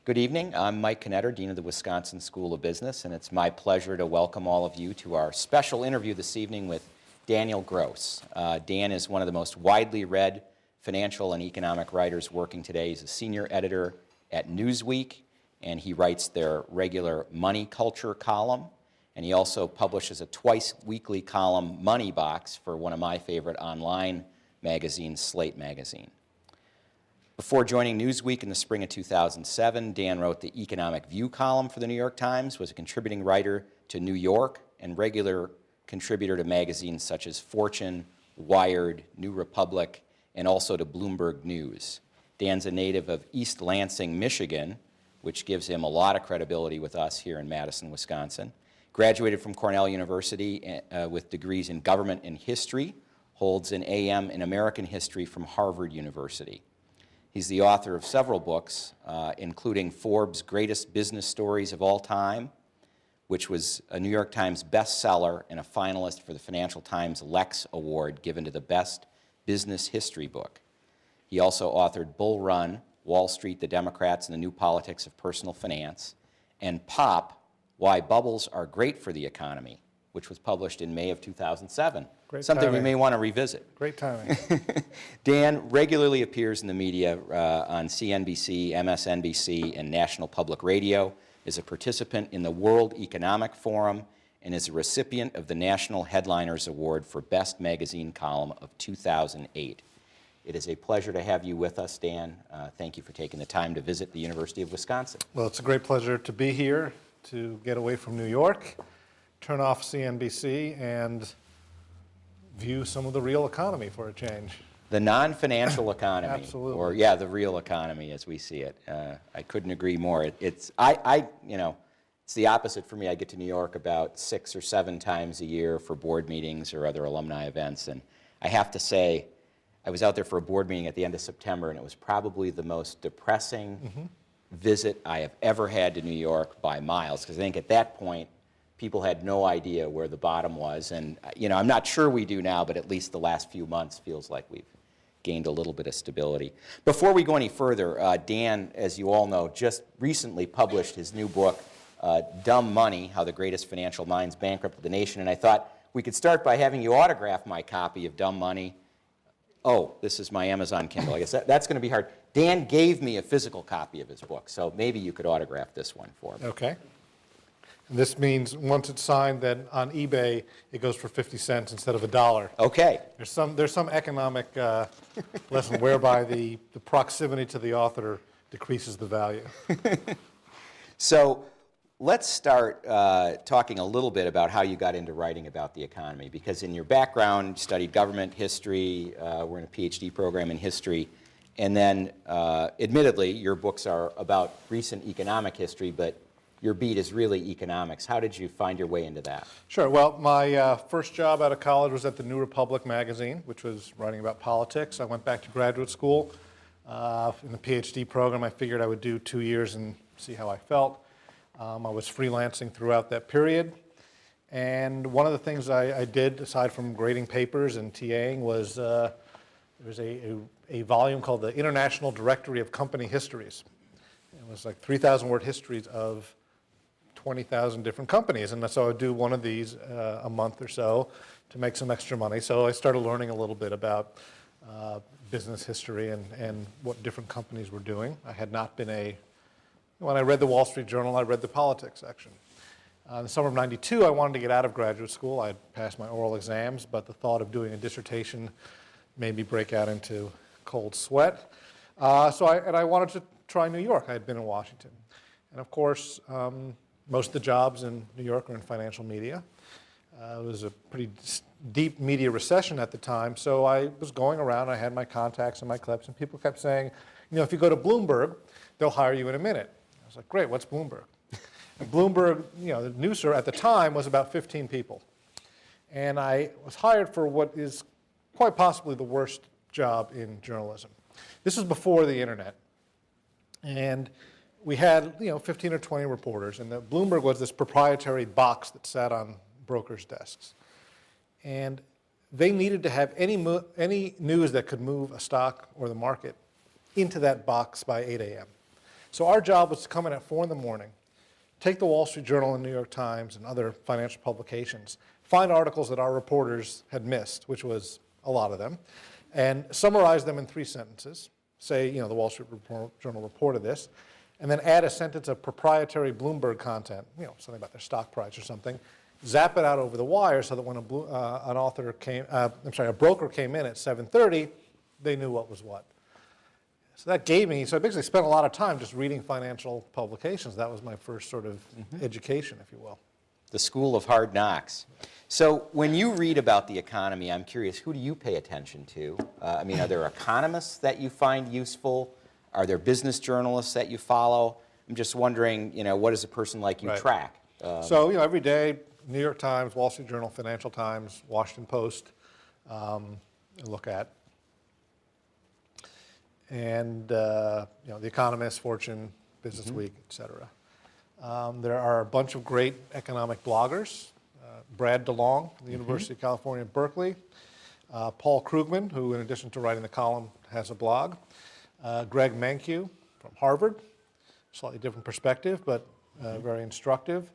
Good evening. I'm Mike Knetter, Dean of the Wisconsin School of Business, and it's my pleasure to welcome all of you to our special interview this evening with Daniel Gross. Dan is one of the most widely read financial and economic writers working today. He's a senior editor at Newsweek, and he writes their regular Money Culture column, and he also publishes a twice-weekly column, Money Box, for one of my favorite online magazines, Slate Magazine. Before joining Newsweek in the spring of 2007, Dan wrote the Economic View column for the New York Times, was a contributing writer to New York, and regular contributor to magazines such as Fortune, Wired, New Republic, and also to Bloomberg News. Dan's a native of East Lansing, Michigan, which gives him a lot of credibility with us here in Madison, Wisconsin. Graduated from Cornell University with degrees in government and history, holds an AM in American history from Harvard University. He's the author of several books, including Forbes' Greatest Business Stories of All Time, which was a New York Times bestseller and a finalist for the Financial Times Lex Award given to the best business history book. He also authored Bull Run, Wall Street, the Democrats, and the New Politics of Personal Finance, and Pop, Why Bubbles Are Great for the Economy, which was published in May of 2007. Great Something timing. we may want to revisit. Great timing. Dan regularly appears in the media on CNBC, MSNBC, and National Public Radio, is a participant in the World Economic Forum, and is a recipient of the National Headliners Award for Best Magazine Column of 2008. It is a pleasure to have you with us, Dan. Thank you for taking the time to visit the University of Wisconsin. Well, it's a great pleasure to be here, to get away from New York, turn off CNBC, and view some of the real economy for a change. The non-financial economy. Absolutely. Or, yeah, the real economy as we see it. I couldn't agree more. It's the opposite for me. I get to New York about 6 or 7 times a year for board meetings or other alumni events, and I have to say, I was out there for a board meeting at the end of September, and it was probably the most depressing visit I have ever had to New York by miles, because I think at that point, people had no idea where the bottom was, and I'm not sure we do now, but at least the last few months feels like we've gained a little bit of stability. Before we go any further, Dan, as you all know, just recently published his new book, Dumb Money, How the Greatest Financial Minds Bankrupted the Nation, and I thought we could start by having you autograph my copy of Dumb Money. Oh, this is my Amazon Kindle. I guess that's going to be hard. Dan gave me a physical copy of his book, so maybe you could autograph this one for me. Okay. And this means once it's signed, then on eBay, it goes for 50 cents instead of $1. Okay. There's some economic lesson whereby the proximity to the author decreases the value. So let's start talking a little bit about how you got into writing about the economy, because in your background, you studied government history, we're in a PhD program in history, and then admittedly, your books are about recent economic history, but your beat is really economics. How did you find your way into that? Sure. Well, my first job out of college was at the New Republic magazine, which was writing about politics. I went back to graduate school. In the PhD program, I figured I would do 2 years and see how I felt. I was freelancing throughout that period. And one of the things I did, aside from grading papers and TAing, was there was a volume called the International Directory of Company Histories. It was like 3,000-word histories of 20,000 different companies, and so I would do one of these a month or so to make some extra money. So I started learning a little bit about business history and what different companies were doing. I had not been when I read the Wall Street Journal, I read the politics section. In the summer of '92, I wanted to get out of graduate school. I had passed my oral exams, but the thought of doing a dissertation made me break out into cold sweat. So I wanted to try New York. I had been in Washington. And of course, most of the jobs in New York are in financial media. It was a pretty deep media recession at the time, so I was going around, I had my contacts and my clips, and people kept saying, if you go to Bloomberg, they'll hire you in a minute. I was like, great, what's Bloomberg? And Bloomberg, the newser at the time was about 15 people. And I was hired for what is quite possibly the worst job in journalism. This was before the internet. And we had 15 or 20 reporters, and Bloomberg was this proprietary box that sat on brokers' desks. And they needed to have any news that could move a stock or the market into that box by 8 a.m. So our job was to come in at 4 in the morning, take the Wall Street Journal and New York Times and other financial publications, find articles that our reporters had missed, which was a lot of them, and summarize them in 3 sentences. Say, the Wall Street Journal reported this, and then add a sentence of proprietary Bloomberg content, something about their stock price or something, zap it out over the wire so that when a broker came in at 7:30, they knew what was what. So I basically spent a lot of time just reading financial publications. That was my first sort of education, if you will. The school of hard knocks. So when you read about the economy, I'm curious, who do you pay attention to? Are there economists that you find useful? Are there business journalists that you follow? I'm just wondering, what does a person like you track? So, every day, New York Times, Wall Street Journal, Financial Times, Washington Post, I look at. And, The Economist, Fortune, Business Week, et cetera. There are a bunch of great economic bloggers. Brad DeLong, from the University of California, Berkeley. Paul Krugman, who in addition to writing the column has a blog. Greg Mankiw from Harvard, slightly different perspective, but very instructive.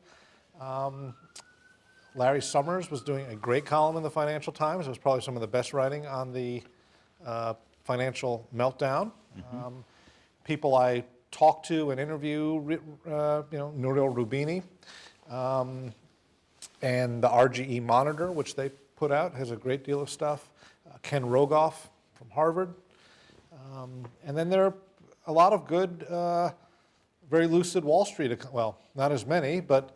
Larry Summers was doing a great column in the Financial Times. It was probably some of the best writing on the financial meltdown. People I talk to and interview, Nouriel Roubini, and the RGE Monitor, which they put out, has a great deal of stuff. Ken Rogoff from Harvard. And then there are a lot of good, very lucid Wall Street, well, not as many, but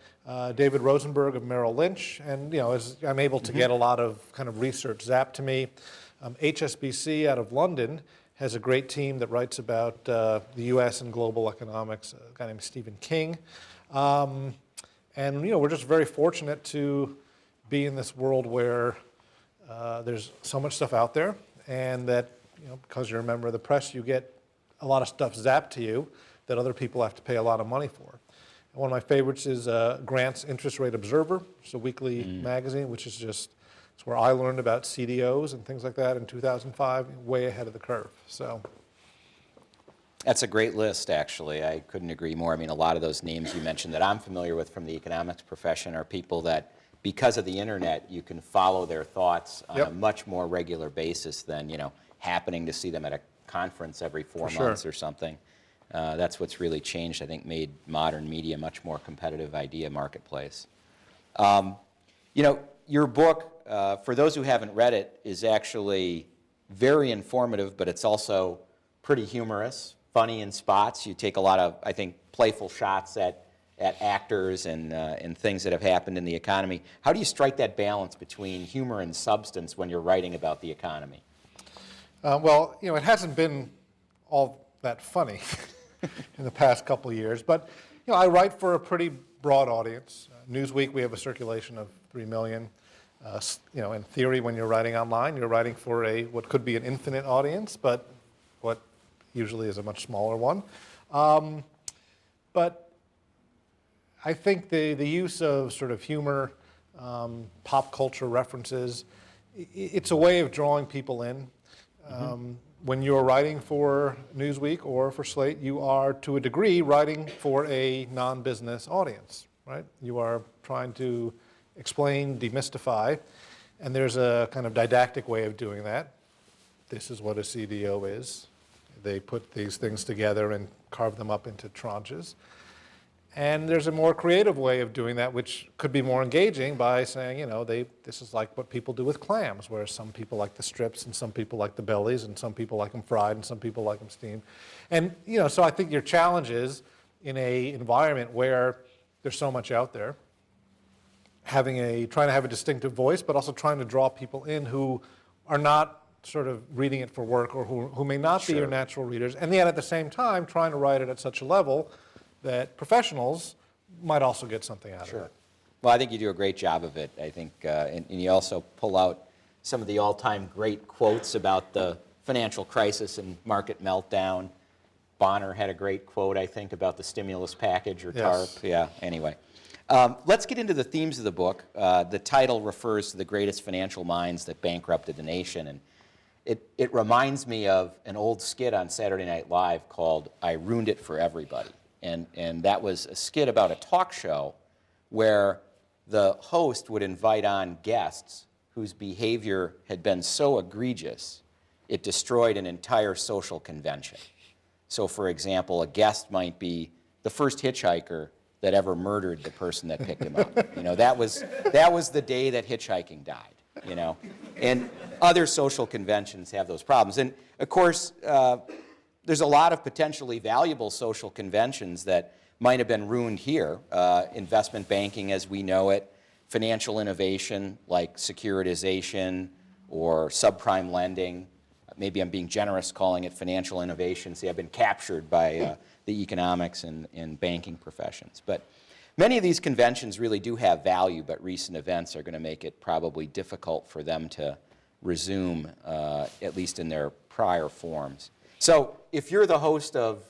David Rosenberg of Merrill Lynch, and as I'm able to get a lot of kind of research zapped to me. HSBC out of London has a great team that writes about the U.S. and global economics, a guy named Stephen King. And we're just very fortunate to be in this world where there's so much stuff out there, and that because you're a member of the press, you get a lot of stuff zapped to you that other people have to pay a lot of money for. And one of my favorites is Grant's Interest Rate Observer. It's a weekly magazine, which is it's where I learned about CDOs and things like that in 2005, way ahead of the curve. So that's a great list, actually. I couldn't agree more. A lot of those names you mentioned that I'm familiar with from the economics profession are people that, because of the internet, you can follow their thoughts on a much more regular basis than, happening to see them at a conference every 4 months or something. That's what's really changed, I think, made modern media a much more competitive idea marketplace. Your book, for those who haven't read it, is actually very informative, but it's also pretty humorous, funny in spots. You take a lot of, I think, playful shots at actors and things that have happened in the economy. How do you strike that balance between humor and substance when you're writing about the economy? Well, it hasn't been all that funny in the past couple of years, but I write for a pretty broad audience. Newsweek, we have a circulation of 3 million. In theory, when you're writing online, you're writing for what could be an infinite audience, but what usually is a much smaller one. But I think the use of sort of humor, pop culture references, it's a way of drawing people in. When you're writing for Newsweek or for Slate, you are, to a degree, writing for a non-business audience, right? You are trying to explain, demystify, and there's a kind of didactic way of doing that. This is what a CDO is. They put these things together and carve them up into tranches. And there's a more creative way of doing that, which could be more engaging by saying, this is like what people do with clams, where some people like the strips, and some people like the bellies, and some people like them fried, and some people like them steamed. And, so I think your challenge is, in a environment where there's so much out there, trying to have a distinctive voice, but also trying to draw people in who are not sort of reading it for work, or who may not be your natural readers, and yet at the same time trying to write it at such a level that professionals might also get something out of it. Well, I think you do a great job of it. I think, and you also pull out some of the all-time great quotes about the financial crisis and market meltdown. Bonner had a great quote, I think, about the stimulus package or TARP. Yeah, anyway. Let's get into the themes of the book. The title refers to the greatest financial minds that bankrupted the nation. it reminds me of an old skit on Saturday Night Live called I Ruined It for Everybody. And that was a skit about a talk show where the host would invite on guests whose behavior had been so egregious it destroyed an entire social convention. So, for example, a guest might be the first hitchhiker that ever murdered the person that picked him up. That was the day that hitchhiking died, And other social conventions have those problems. And, of course, there's a lot of potentially valuable social conventions that might have been ruined here. Investment banking as we know it, financial innovation like securitization or subprime lending. Maybe I'm being generous calling it financial innovation. See, I've been captured by the economics and banking professions. But many of these conventions really do have value, but recent events are going to make it probably difficult for them to resume, at least in their prior forms. So if you're the host of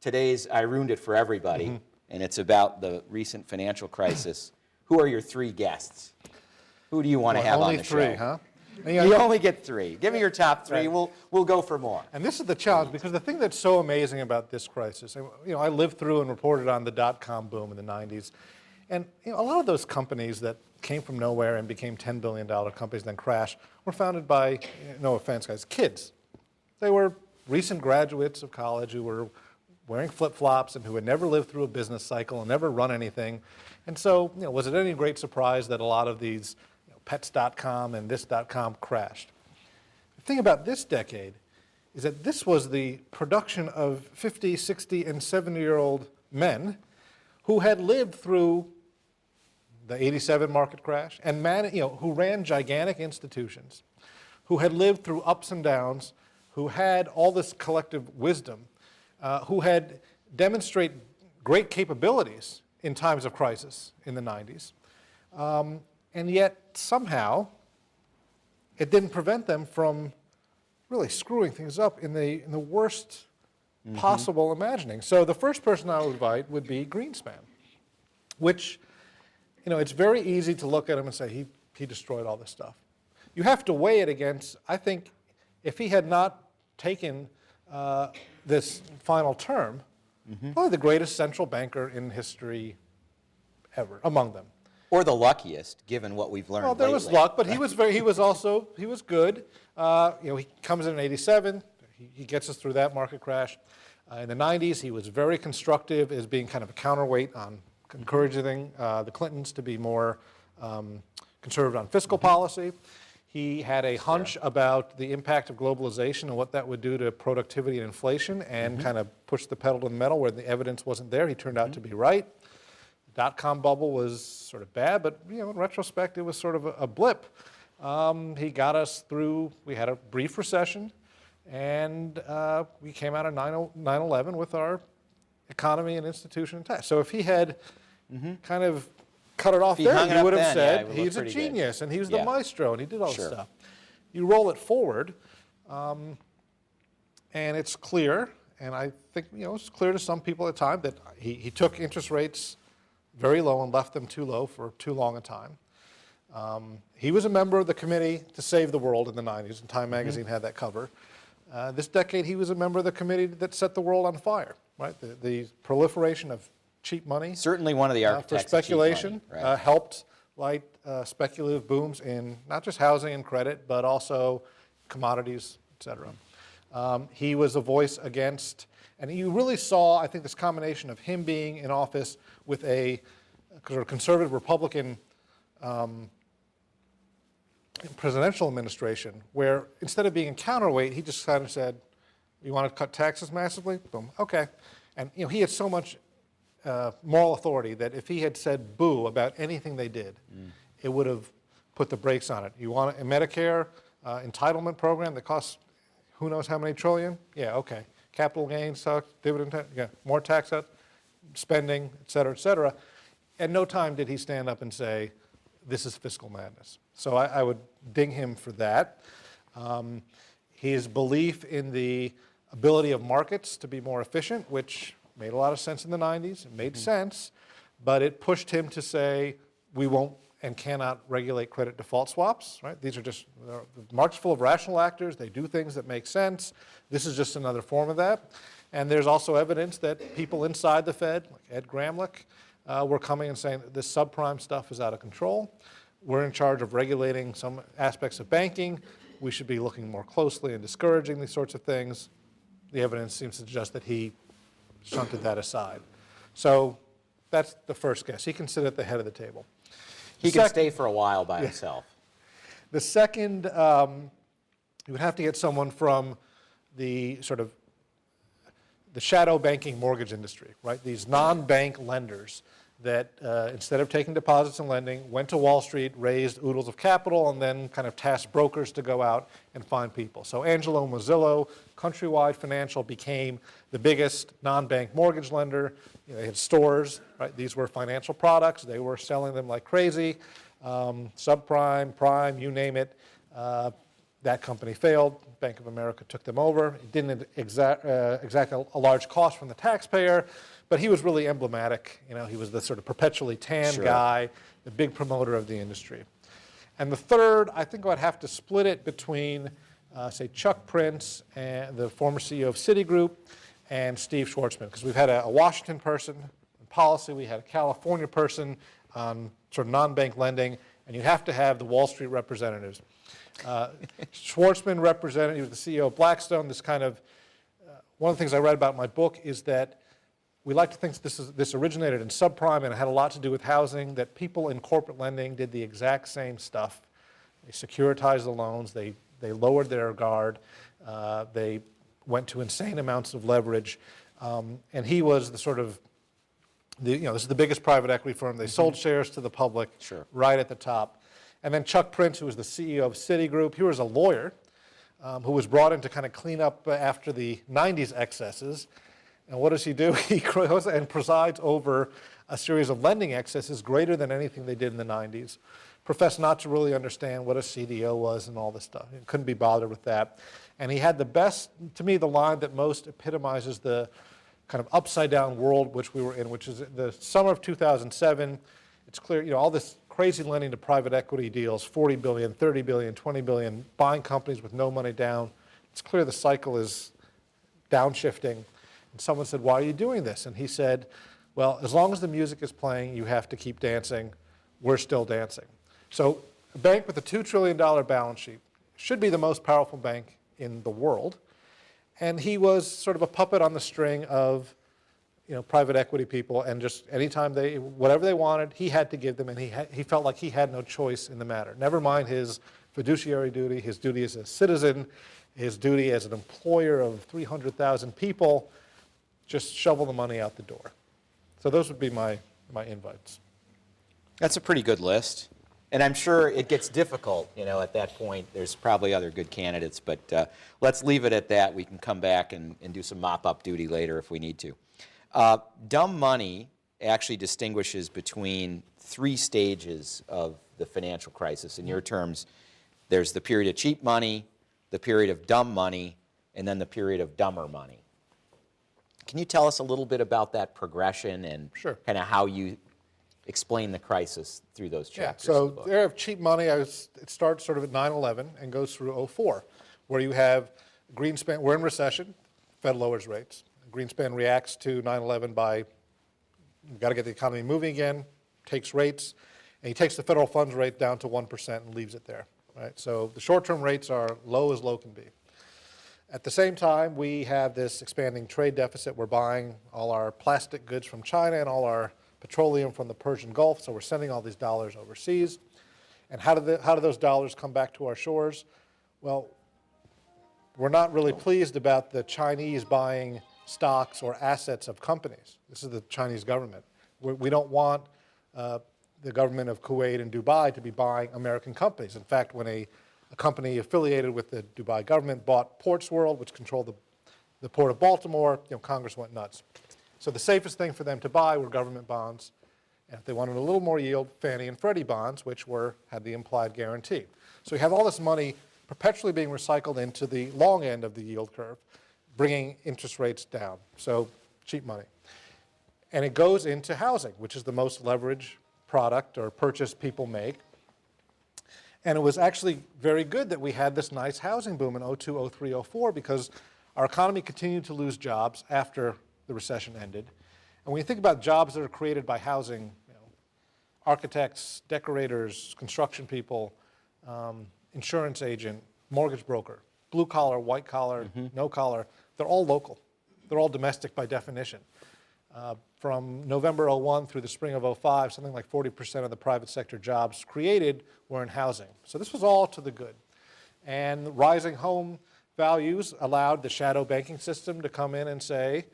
today's I Ruined It for Everybody, and it's about the recent financial crisis, who are your three guests? Who do you want to have on the show? Only three, huh? You only get three. Give me your top three. Right. We'll go for more. And this is the challenge, because the thing that's so amazing about this crisis, I lived through and reported on the dot-com boom in the 90s. And a lot of those companies that came from nowhere and became $10 billion companies and then crashed were founded by, no offense guys, kids. They were recent graduates of college who were wearing flip-flops and who had never lived through a business cycle and never run anything. And so, was it any great surprise that a lot of these pets.com and this.com crashed? The thing about this decade is that this was the production of 50, 60, and 70-year-old men who had lived through the 87 market crash and who ran gigantic institutions, who had lived through ups and downs, who had all this collective wisdom, who had demonstrated great capabilities in times of crisis in the 90s. And yet, somehow, it didn't prevent them from really screwing things up in the worst possible imagining. So the first person I would invite would be Greenspan, which, it's very easy to look at him and say, he destroyed all this stuff. You have to weigh it against, I think, if he had not taken this final term, probably the greatest central banker in history ever, among them. Or the luckiest, given what we've learned Well, there lately. was luck, but he was good. He comes in 87. He gets us through that market crash. In the 90s, he was very constructive as being kind of a counterweight on encouraging the Clintons to be more conservative on fiscal policy. He had a hunch about the impact of globalization and what that would do to productivity and inflation, and kind of pushed the pedal to the metal where the evidence wasn't there. He turned out to be right. Dot-com bubble was sort of bad, but in retrospect, it was sort of a blip. He got us through, we had a brief recession, and we came out of 9/11 with our economy and institution intact. So if he had kind of cut it off there, he would have said he's a genius, and he was the maestro, and he did all this stuff. You roll it forward, and it's clear, and I think it's clear to some people at the time that he took interest rates very low and left them too low for too long a time. He was a member of the Committee to Save the World in the 90s, and Time magazine had that cover. This decade, he was a member of the committee that set the world on fire, right? The proliferation of cheap money. Certainly one of the architects for speculation of cheap money, right. Helped light speculative booms in not just housing and credit, but also commodities, et cetera. He was a voice against, and you really saw, I think, this combination of him being in office with a sort of conservative Republican presidential administration, where instead of being a counterweight, he just kind of said, "You want to cut taxes massively? Boom, okay." And he had so much moral authority that if he had said boo about anything they did, it would have put the brakes on it. You want a Medicare entitlement program that costs who knows how many trillion? Yeah, okay. Capital gains, dividend tax, more tax cuts, spending, et cetera, et cetera. At no time did he stand up and say, this is fiscal madness. So I would ding him for that. His belief in the ability of markets to be more efficient, which made a lot of sense in the 90s. It made sense, but it pushed him to say, we won't and cannot regulate credit default swaps, right? These are just, the market's full of rational actors. They do things that make sense. This is just another form of that. And there's also evidence that people inside the Fed, like Ed Gramlich, were coming and saying that this subprime stuff is out of control. We're in charge of regulating some aspects of banking. We should be looking more closely and discouraging these sorts of things. The evidence seems to suggest that he shunted that aside. So that's the first guess. He can sit at the head of the table. He can stay for a while by himself. The second, you would have to get someone from the sort of the shadow banking mortgage industry, right? These non-bank lenders that instead of taking deposits and lending, went to Wall Street, raised oodles of capital, and then kind of tasked brokers to go out and find people. So Angelo Mozillo, Countrywide Financial, became the biggest non-bank mortgage lender. You know, they had stores, right? These were financial products. They were selling them like crazy. Subprime, prime, you name it. That company failed. Bank of America took them over. It didn't exact a large cost from the taxpayer, but he was really emblematic. You know, he was the sort of perpetually tan guy, the big promoter of the industry. And the third, I think I'd have to split it between, say, Chuck Prince, and the former CEO of Citigroup, and Steve Schwarzman, because we've had a Washington person in policy, we had a California person on sort of non-bank lending, and you have to have the Wall Street representatives. Schwarzman represented, he was the CEO of Blackstone. This kind of, one of the things I read about in my book is that we like to think this originated in subprime and it had a lot to do with housing, that people in corporate lending did the exact same stuff. They securitized the loans, they lowered their guard, they went to insane amounts of leverage, and he was the sort of, this is the biggest private equity firm. They sold shares to the public right at the top. And then Chuck Prince, who was the CEO of Citigroup, he was a lawyer who was brought in to kind of clean up after the 90s excesses. And what does he do? He goes and presides over a series of lending excesses greater than anything they did in the 90s. Professed not to really understand what a CDO was and all this stuff. He couldn't be bothered with that. And he had the best, to me, the line that most epitomizes the kind of upside-down world which we were in, which is the summer of 2007. It's clear, all this crazy lending to private equity deals, 40 billion, 30 billion, 20 billion, buying companies with no money down. It's clear the cycle is downshifting. And someone said, why are you doing this? And he said, well, as long as the music is playing, you have to keep dancing. We're still dancing. So a bank with a $2 trillion balance sheet should be the most powerful bank in the world. And he was sort of a puppet on the string of private equity people, and just anytime whatever they wanted, he had to give them, and he felt like he had no choice in the matter. Never mind his fiduciary duty, his duty as a citizen, his duty as an employer of 300,000 people, just shovel the money out the door. So those would be my invites. That's a pretty good list. And I'm sure it gets difficult, at that point. There's probably other good candidates, but let's leave it at that. We can come back and do some mop-up duty later if we need to. Dumb money actually distinguishes between 3 stages of the financial crisis. In your terms, there's the period of cheap money, the period of dumb money, and then the period of dumber money. Can you tell us a little bit about that progression and kind of how you explain the crisis through those chapters? Yeah, so the era of cheap money, it starts sort of at 9/11 and goes through 2004, where you have Greenspan, we're in recession, Fed lowers rates. Greenspan reacts to 9/11 by, we've got to get the economy moving again, takes rates, and he takes the federal funds rate down to 1% and leaves it there. Right? So the short-term rates are low as low can be. At the same time, we have this expanding trade deficit. We're buying all our plastic goods from China and all our petroleum from the Persian Gulf, so we're sending all these dollars overseas. And how do those dollars come back to our shores? Well, we're not really pleased about the Chinese buying stocks or assets of companies. This is the Chinese government. We don't want the government of Kuwait and Dubai to be buying American companies. In fact, when a company affiliated with the Dubai government bought Ports World, which controlled the port of Baltimore, Congress went nuts. So the safest thing for them to buy were government bonds. And if they wanted a little more yield, Fannie and Freddie bonds, which had the implied guarantee. So we have all this money perpetually being recycled into the long end of the yield curve, bringing interest rates down, so cheap money. And it goes into housing, which is the most leveraged product or purchase people make. And it was actually very good that we had this nice housing boom in 02, 03, 04 because our economy continued to lose jobs after the recession ended. And when you think about jobs that are created by housing, architects, decorators, construction people, insurance agent, mortgage broker, blue collar, white collar, no collar, they're all local. They're all domestic by definition. From November 01 through the spring of 05, something like 40% of the private sector jobs created were in housing. So this was all to the good. And rising home values allowed the shadow banking system to come in and say,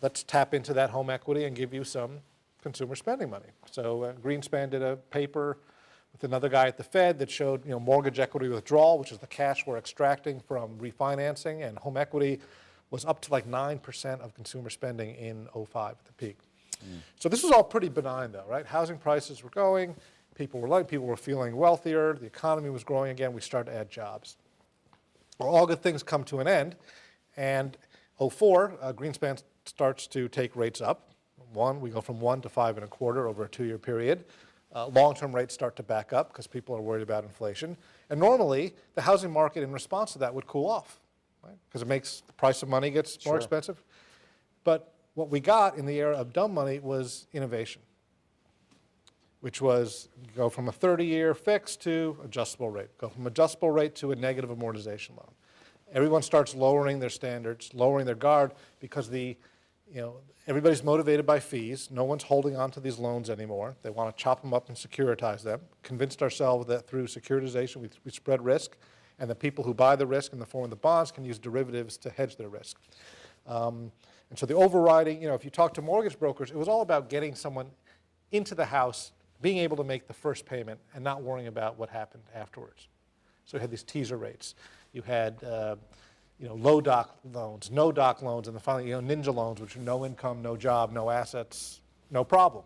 let's tap into that home equity and give you some consumer spending money. So Greenspan did a paper with another guy at the Fed that showed mortgage equity withdrawal, which is the cash we're extracting from refinancing, and home equity was up to like 9% of consumer spending in 05 at the peak. So this was all pretty benign though, right? Housing prices were going, people were feeling wealthier, the economy was growing again, we started to add jobs. Well, all good things come to an end, and 04, Greenspan starts to take rates up. We go from 1 to 5.25 over a 2-year period. Long-term rates start to back up because people are worried about inflation. And normally, the housing market in response to that would cool off, right? Because it makes the price of money gets more expensive. But what we got in the era of dumb money was innovation, which was go from a 30-year fixed to adjustable rate, go from adjustable rate to a negative amortization loan. Everyone starts lowering their standards, lowering their guard because everybody's motivated by fees. No one's holding on to these loans anymore. They want to chop them up and securitize them. Convinced ourselves that through securitization we spread risk, and the people who buy the risk in the form of the bonds can use derivatives to hedge their risk. And so the overriding, if you talk to mortgage brokers, it was all about getting someone into the house, being able to make the first payment, and not worrying about what happened afterwards. So you had these teaser rates. You had low doc loans, no doc loans, and then finally ninja loans, which are no income, no job, no assets, no problem.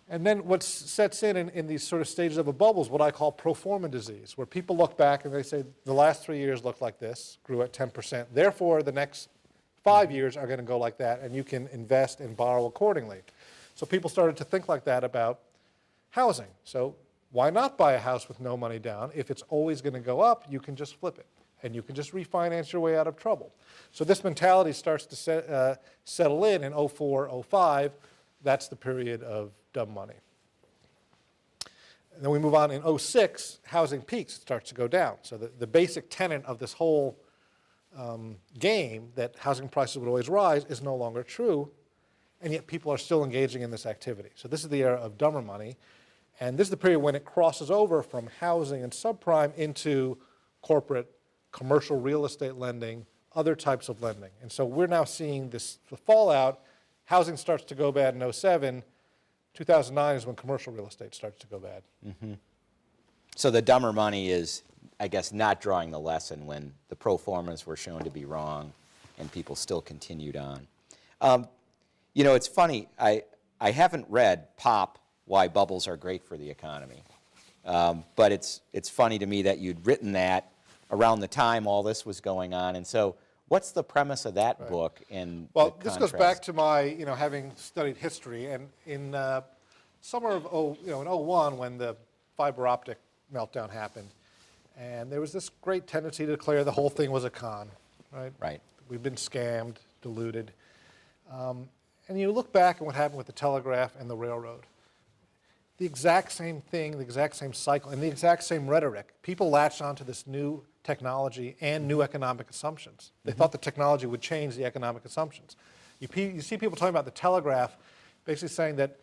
And then what sets in these sort of stages of a bubble is what I call pro forma disease, where people look back and they say, the last 3 years looked like this, grew at 10%. Therefore, the next 5 years are going to go like that, and you can invest and borrow accordingly. So people started to think like that about housing. So why not buy a house with no money down? If it's always going to go up, you can just flip it, and you can just refinance your way out of trouble. So this mentality starts to settle in 04, 05. That's the period of dumb money. And then we move on in 06, housing peaks, starts to go down. So the basic tenet of this whole game, that housing prices would always rise, is no longer true, and yet people are still engaging in this activity. So this is the era of dumber money, and this is the period when it crosses over from housing and subprime into corporate, commercial real estate lending, other types of lending. And so we're now seeing the fallout. Housing starts to go bad in 07. 2009 is when commercial real estate starts to go bad. So the dumber money is, I guess, not drawing the lesson when the pro formas were shown to be wrong and people still continued on. It's funny, I haven't read Pop, Why Bubbles Are Great for the Economy. But it's funny to me that you'd written that around the time all this was going on. And so what's the premise of that book? Well, this goes back to my, having studied history, and in summer of in 01, when the fiber optic meltdown happened, and there was this great tendency to declare the whole thing was a con, right? Right. We've been scammed, deluded. And you look back at what happened with the telegraph and the railroad. The exact same thing, the exact same cycle, and the exact same rhetoric. People latched onto this new technology and new economic assumptions. They thought the technology would change the economic assumptions. You see people talking about the telegraph, basically saying that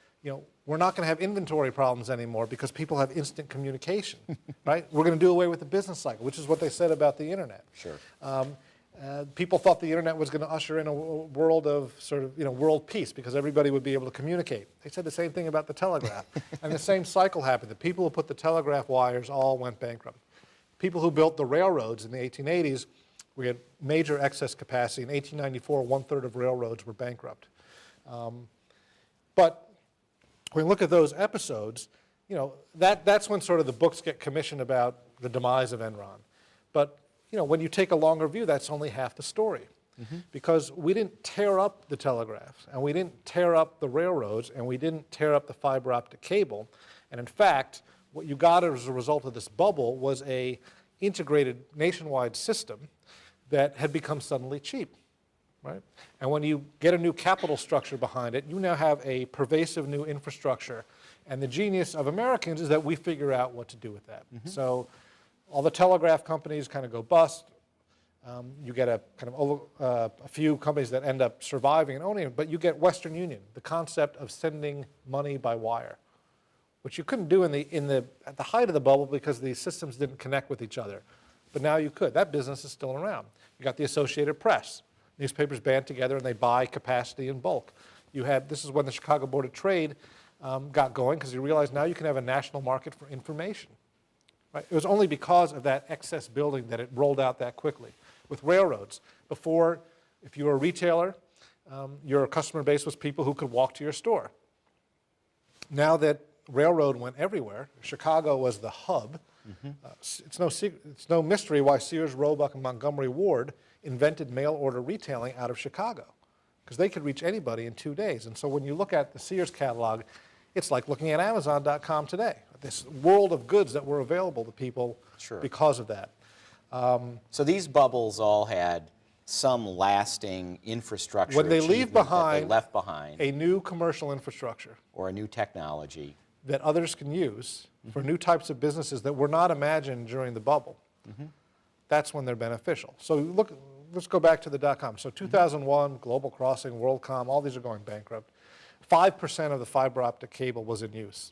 we're not going to have inventory problems anymore because people have instant communication, right? We're going to do away with the business cycle, which is what they said about the internet. Sure. People thought the internet was going to usher in a world of world peace because everybody would be able to communicate. They said the same thing about the telegraph. And the same cycle happened. The people who put the telegraph wires all went bankrupt. People who built the railroads in the 1880s, we had major excess capacity. In 1894, 1/3 of railroads were bankrupt. But when we look at those episodes, that's when sort of the books get commissioned about the demise of Enron. But when you take a longer view, that's only half the story. because we didn't tear up the telegraphs, and we didn't tear up the railroads, and we didn't tear up the fiber optic cable. And in fact, what you got as a result of this bubble was a integrated nationwide system that had become suddenly cheap, right? And when you get a new capital structure behind it, you now have a pervasive new infrastructure. And the genius of Americans is that we figure out what to do with that. So all the telegraph companies kind of go bust. You get a kind of a few companies that end up surviving and owning it, but you get Western Union, the concept of sending money by wire, which you couldn't do at the height of the bubble because these systems didn't connect with each other. But now you could. That business is still around. You got the Associated Press. Newspapers band together and they buy capacity in bulk. This is when the Chicago Board of Trade got going, because you realize now you can have a national market for information. Right? It was only because of that excess building that it rolled out that quickly. With railroads, before, if you were a retailer, your customer base was people who could walk to your store. Now that railroad went everywhere, Chicago was the hub. It's no mystery why Sears, Roebuck, and Montgomery Ward invented mail order retailing out of Chicago, because they could reach anybody in 2 days. And so when you look at the Sears catalog, it's like looking at Amazon.com today. This world of goods that were available to people because of that. So these bubbles all had some lasting infrastructure when they leave behind, that they left behind a new commercial infrastructure or a new technology that others can use for new types of businesses that were not imagined during the bubble. That's when they're beneficial. So look, let's go back to the dot-com. So 2001, Global Crossing, WorldCom, all these are going bankrupt. 5% of the fiber optic cable was in use.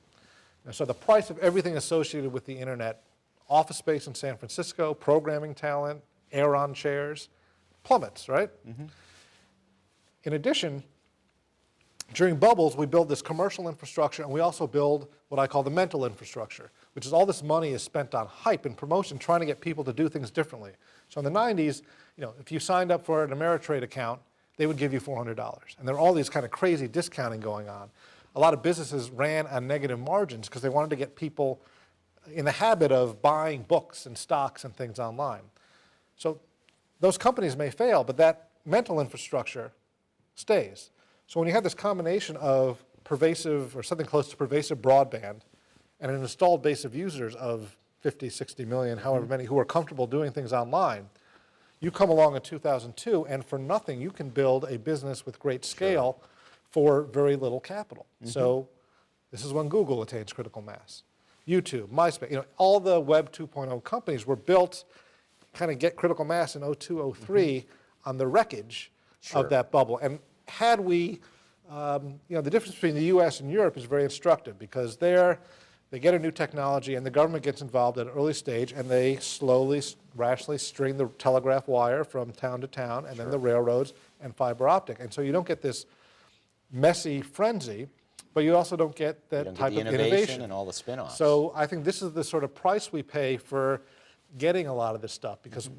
And so the price of everything associated with the internet, office space in San Francisco, programming talent, Aeron chairs, plummets, right? In addition, during bubbles, we build this commercial infrastructure, and we also build what I call the mental infrastructure, which is all this money is spent on hype and promotion, trying to get people to do things differently. So in the 90s, if you signed up for an Ameritrade account, they would give you $400. And there are all these kind of crazy discounting going on. A lot of businesses ran on negative margins because they wanted to get people in the habit of buying books and stocks and things online. So those companies may fail, but that mental infrastructure stays. So when you have this combination of pervasive, or something close to pervasive broadband, and an installed base of users of 50, 60 million, however many, who are comfortable doing things online, you come along in 2002, and for nothing, you can build a business with great scale for very little capital. So this is when Google attains critical mass. YouTube, MySpace, all the Web 2.0 companies were built kind of get critical mass in 02, 03 on the wreckage of that bubble. And had we, the difference between the US and Europe is very instructive, because there they get a new technology and the government gets involved at an early stage, and they slowly, rationally string the telegraph wire from town to town, and then the railroads and fiber optic. And so you don't get this messy frenzy, but you also don't get that type of innovation and all the spin-offs. So I think this is the sort of price we pay for getting a lot of this stuff, because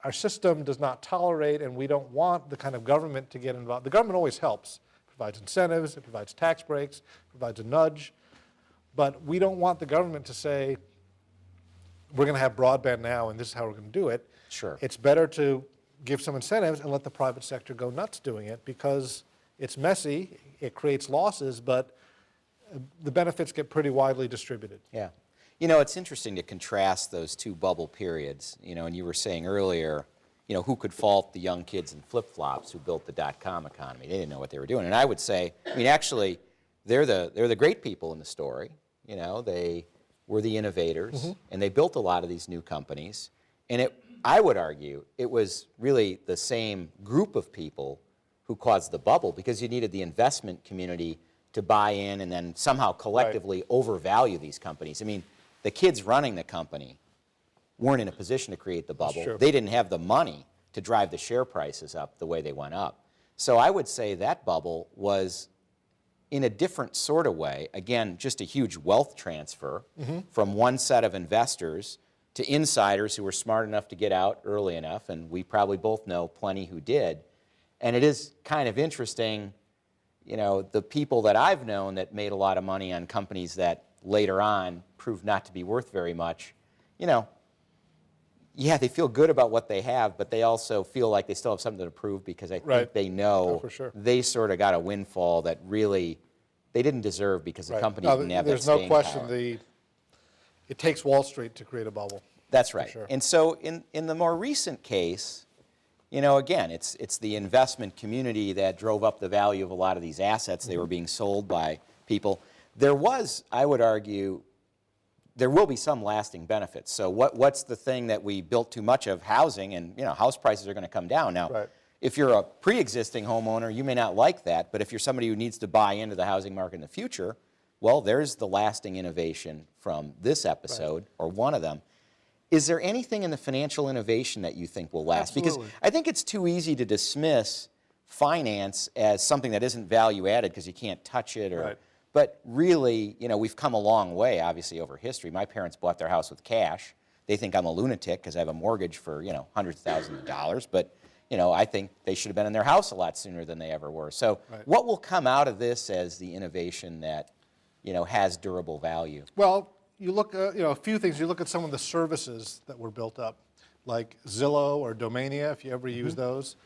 our system does not tolerate, and we don't want the kind of government to get involved. The government always helps, provides incentives, it provides tax breaks, provides a nudge, but we don't want the government to say, we're going to have broadband now and this is how we're going to do it. It's better to give some incentives and let the private sector go nuts doing it, because it's messy, it creates losses, but the benefits get pretty widely distributed. Yeah. It's interesting to contrast those two bubble periods, and you were saying earlier, who could fault the young kids in flip-flops who built the dot-com economy? They didn't know what they were doing. And I would say, actually, they're the great people in the story. They were the innovators, and they built a lot of these new companies. And I would argue it was really the same group of people who caused the bubble, because you needed the investment community to buy in and then somehow collectively overvalue these companies. The kids running the company weren't in a position to create the bubble. They didn't have the money to drive the share prices up the way they went up. So I would say that bubble was, in a different sort of way, again, just a huge wealth transfer from one set of investors to insiders who were smart enough to get out early enough, and we probably both know plenty who did. And it is kind of interesting, the people that I've known that made a lot of money on companies that later on proved not to be worth very much, yeah, they feel good about what they have, but they also feel like they still have something to prove because I think Right. they know Oh, for sure. they sort of got a windfall that really they didn't deserve because the Right. company No, didn't have that there's no staying question power. it takes Wall Street to create a bubble. That's right. sure. And so in the more recent case, you know, again, it's the investment community that drove up the value of a lot of these assets. They were being sold by people. There was, I would argue, there will be some lasting benefits. So what's the thing that we built too much of? Housing, and you know, house prices are going to come down. Now, Right. if you're a pre-existing homeowner, you may not like that, but if you're somebody who needs to buy into the housing market in the future, well, there's the lasting innovation from this episode, or one of them. Is there anything in the financial innovation that you think will last? Absolutely. Because I think it's too easy to dismiss finance as something that isn't value added because you can't touch it, or Right. but really, you know, we've come a long way, obviously, over history. My parents bought their house with cash. They think I'm a lunatic because I have a mortgage for, you know, hundreds of thousands of dollars. But, you know, I think they should have been in their house a lot sooner than they ever were. So Right. what will come out of this as the innovation that, you know, has durable value? Well, you look at, a few things. You look at some of the services that were built up, like Zillow or Domania, if you ever use those,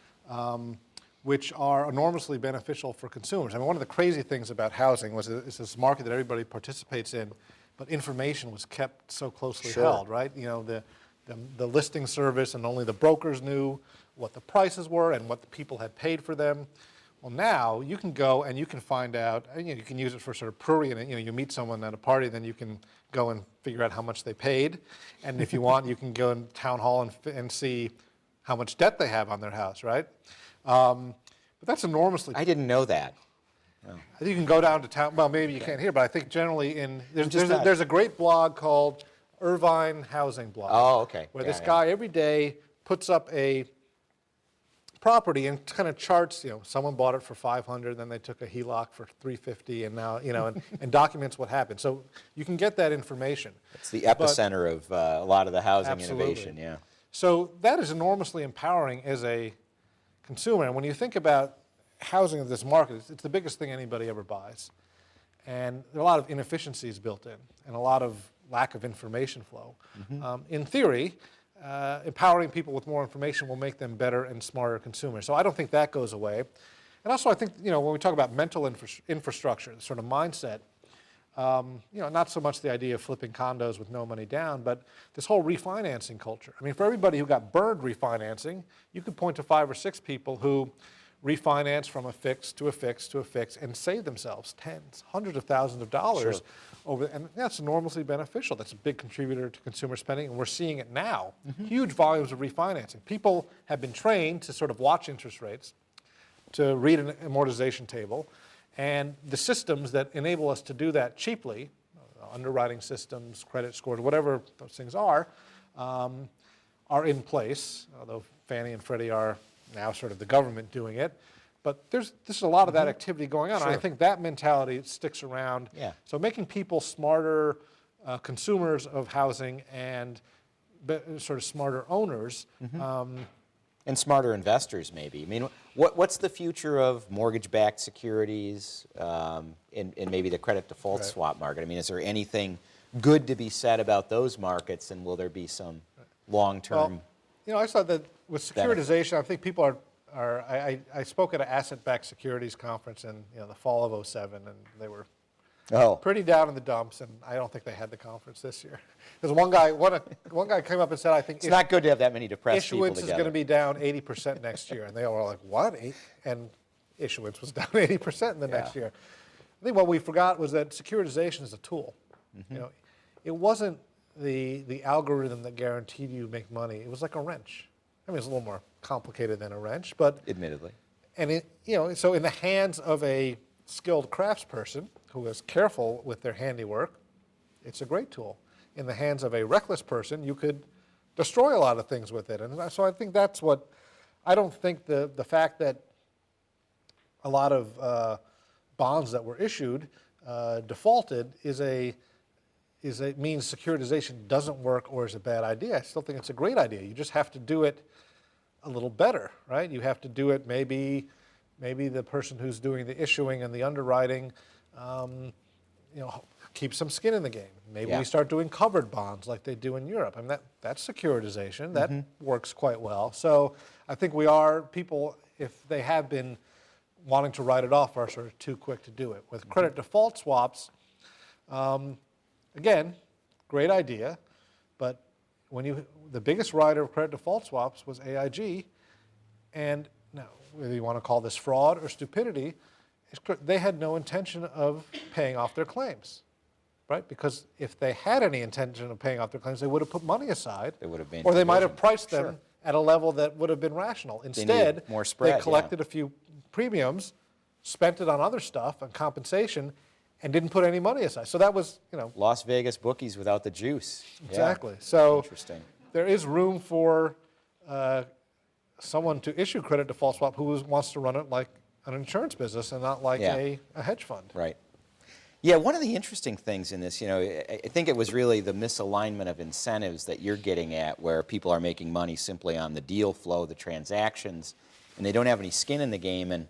which are enormously beneficial for consumers. I mean, one of the crazy things about housing was it's this market that everybody participates in, but information was kept so closely held, right? You know, the listing service, and only the brokers knew what the prices were and what the people had paid for them. Well, now you can go and you can find out, and you can use it for sort of prurient. You meet someone at a party, then you can go and figure out how much they paid. And if you want, you can go in town hall and see how much debt they have on their house, right? But that's enormously. I didn't know that. You can go down to town, well, maybe you can't here, but I think generally Just there's a great blog called Irvine Housing Blog. Oh, okay. Where Yeah, this yeah. guy every day puts up a property and kind of charts, someone bought it for 500, then they took a HELOC for 350, and now, and documents what happened. So you can get that information. It's the epicenter of a lot of the housing Absolutely. innovation, yeah. So that is enormously empowering as a consumer. And when you think about housing of this market, it's the biggest thing anybody ever buys. And there are a lot of inefficiencies built in and a lot of lack of information flow. In theory, empowering people with more information will make them better and smarter consumers. So I don't think that goes away. And also I think, when we talk about mental infrastructure, the sort of mindset, not so much the idea of flipping condos with no money down, but this whole refinancing culture. I mean, for everybody who got burned refinancing, you could point to 5 or 6 people who refinance from a fix to a fix to a fix and save themselves tens, hundreds of thousands of dollars over, and that's enormously beneficial. That's a big contributor to consumer spending, and we're seeing it now. Huge volumes of refinancing. People have been trained to sort of watch interest rates, to read an amortization table, and the systems that enable us to do that cheaply, underwriting systems, credit scores, whatever those things are in place, although Fannie and Freddie are now sort of the government doing it. But there's a lot of that activity going on. And I think that mentality sticks around. Yeah. So making people smarter consumers of housing and sort of smarter owners. And smarter investors, maybe. I mean, what's the future of mortgage-backed securities and maybe the credit default swap market? I mean, is there anything good to be said about those markets, and will there be some long-term? Well, I saw that with securitization, I think people I spoke at an asset-backed securities conference in the fall of '07, and they were pretty down in the dumps, and I don't think they had the conference this year. Because one guy came up and said, I think it's not good to have that many depressed people issuance together. is going to be down 80% next year. And they all were like, what? And issuance was down 80% in the next year. I think what we forgot was that securitization is a tool. It wasn't the algorithm that guaranteed you make money. It was like a wrench. I mean, it's a little more complicated than a wrench, but admittedly. And so in the hands of a skilled craftsperson who is careful with their handiwork, it's a great tool. In the hands of a reckless person, you could destroy a lot of things with it. And so I think that's what, I don't think the fact that a lot of bonds that were issued defaulted means securitization doesn't work or is a bad idea. I still think it's a great idea. You just have to do it a little better, right? You have to do it, maybe keep some skin in the game. Maybe Yeah. we start doing covered bonds like they do in Europe. I mean, that's securitization. That works quite well. So I think people, if they have been wanting to write it off, are sort of too quick to do it. With credit default swaps, again, great idea, but the biggest writer of credit default swaps was AIG, and now, whether you want to call this fraud or stupidity, they had no intention of paying off their claims, right? Because if they had any intention of paying off their claims, they would have put money aside, They would have been or they might have provisioned. priced them at a level that would have been rational. needed Instead, more spread, they collected a few premiums, spent it on other stuff, on compensation, and didn't put any money aside. So that was, Las Vegas bookies without the juice. Yeah. exactly. So Interesting. there is room for someone to issue credit default swap who wants to run it like an insurance business and not like Yeah. a hedge fund. Right. Yeah, one of the interesting things in this, I think it was really the misalignment of incentives that you're getting at, where people are making money simply on the deal flow, the transactions, and they don't have any skin in the game. And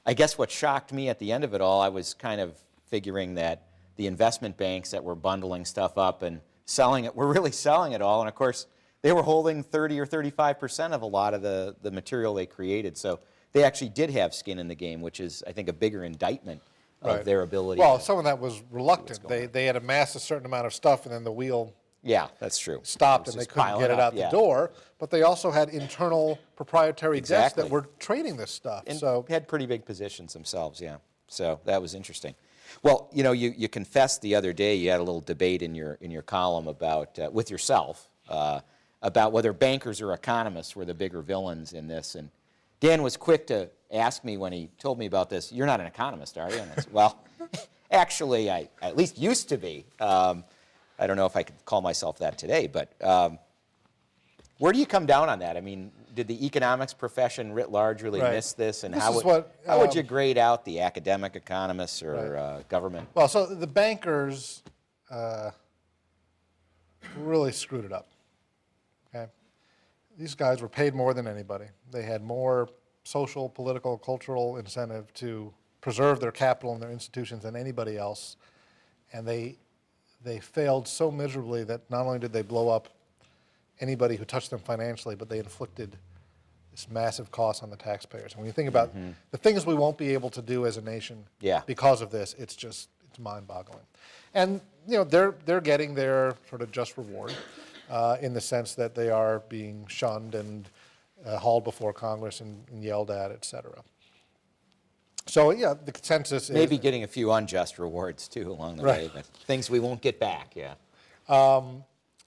I guess what shocked me at the end of it all, I was kind of figuring that the investment banks that were bundling stuff up and selling it were really selling it all. And of course, they were holding 30 or 35% of a lot of the material they created. So they actually did have skin in the game, which is, I think, a bigger indictment of their ability. Well, to, some of that was reluctant. They had amassed a certain amount of stuff, and then the wheel yeah, that's true. stopped, It was and they just couldn't piling get it up, out the yeah. door. But they also had internal proprietary desks Exactly. that were trading this stuff. And So had pretty big positions themselves, yeah. So that was interesting. Well, you confessed the other day, you had a little debate in your column about with yourself about whether bankers or economists were the bigger villains in this. And Dan was quick to ask me when he told me about this, "You're not an economist, are you?" And I said, "Well, actually, I at least used to be. I don't know if I could call myself that today, but where do you come down on that? I mean, did the economics profession writ large really miss this? And This how is would you grade out the academic economists or government? Well, so the bankers really screwed it up. Okay, these guys were paid more than anybody. They had more social, political, cultural incentive to preserve their capital and their institutions than anybody else, and they failed so miserably that not only did they blow up anybody who touched them financially, but they inflicted this massive cost on the taxpayers. And when you think about the things we won't be able to do as a nation because of this, it's mind-boggling. And they're getting their sort of just reward in the sense that they are being shunned and hauled before Congress and yelled at, et cetera. So yeah, the consensus is Maybe getting a few unjust rewards too along the way, but things we won't get back, yeah.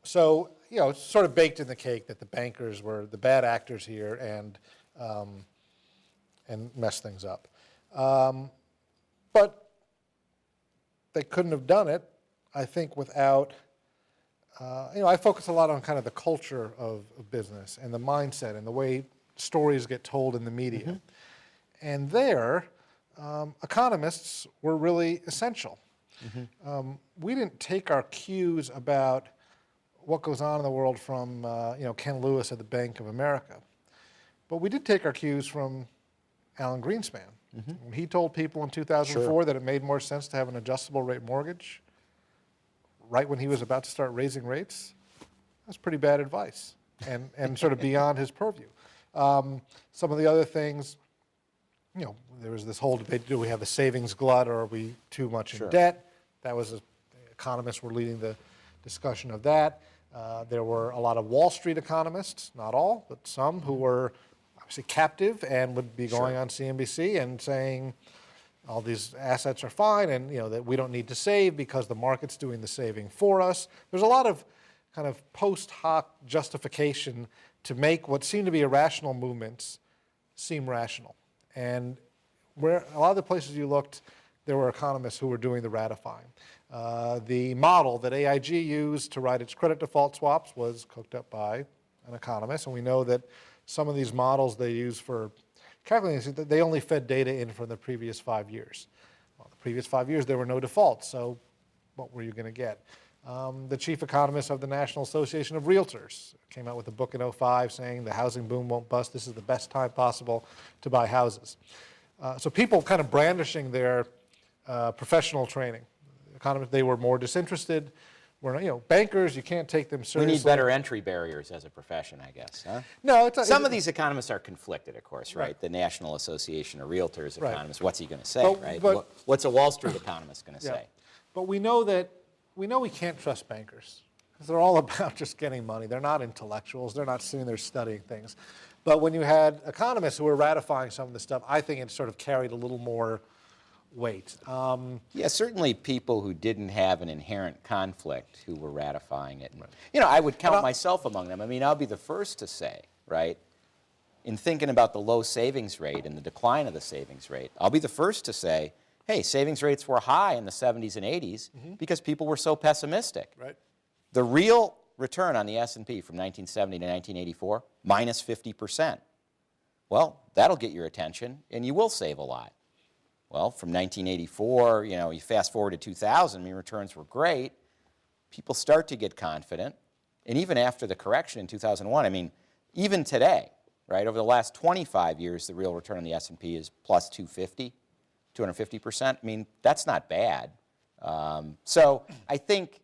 So, it's sort of baked in the cake that the bankers were the bad actors here and messed things up. But they couldn't have done it, I think, without, I focus a lot on kind of the culture of business and the mindset and the way stories get told in the media. And there, economists were really essential. We didn't take our cues about what goes on in the world from Ken Lewis at the Bank of America, but we did take our cues from Alan Greenspan. He told people in 2004 that it made more sense to have an adjustable rate mortgage right when he was about to start raising rates. That's pretty bad advice and sort of beyond his purview. Some of the other things, there was this whole debate, do we have a savings glut or are we too much in debt? That was, economists were leading the discussion of that. There were a lot of Wall Street economists, not all, but some who were obviously captive and would be going on CNBC and saying all these assets are fine and that we don't need to save because the market's doing the saving for us. There's a lot of kind of post hoc justification to make what seem to be irrational movements seem rational. And where a lot of the places you looked, there were economists who were doing the ratifying. The model that AIG used to write its credit default swaps was cooked up by an economist, and we know that some of these models they use for calculating, they only fed data in for the previous 5 years. Well, the previous 5 years there were no defaults, so what were you going to get? The chief economist of the National Association of Realtors came out with a book in 2005 saying the housing boom won't bust. This is the best time possible to buy houses. So people kind of brandishing their professional training. economists, they were more disinterested. Bankers, you can't take them seriously. We need better entry barriers as a profession, I guess, huh? No, Some of these economists are conflicted, of course, right? Right. The National Association of Realtors Right. economists, what's he going to say, right? But What's a Wall Street economist going to yeah. say? But we know we can't trust bankers because they're all about just getting money. They're not intellectuals. They're not sitting there studying things. But when you had economists who were ratifying some of the stuff, I think it sort of carried a little more weight. Yeah, certainly people who didn't have an inherent conflict who were ratifying it. Right. I would count myself among them. I mean, I'll be the first to say, right, in thinking about the low savings rate and the decline of the savings rate, I'll be the first to say, hey, savings rates were high in the 70s and 80s because people were so pessimistic. Right. The real return on the S&P from 1970 to 1984, minus 50%. Well, that'll get your attention, and you will save a lot. Well, from 1984, you fast forward to 2000, I mean, returns were great. People start to get confident. And even after the correction in 2001, I mean, even today, right, over the last 25 years, the real return on the S&P is plus 250%. I mean, that's not bad. So I think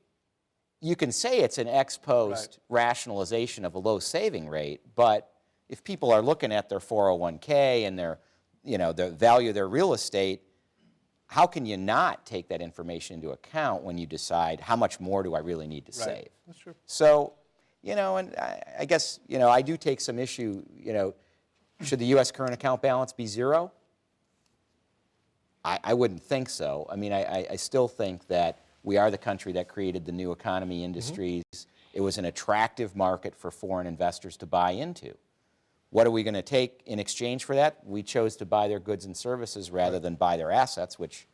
you can say it's an ex post rationalization of a low saving rate, but if people are looking at their 401k and their the value of their real estate, how can you not take that information into account when you decide how much more do I really need to save? That's true. So, and I guess, I do take some issue, should the U.S. current account balance be zero? I wouldn't think so. I mean, I still think that we are the country that created the new economy industries. It was an attractive market for foreign investors to buy into. What are we going to take in exchange for that? We chose to buy their goods and services rather than buy their assets, which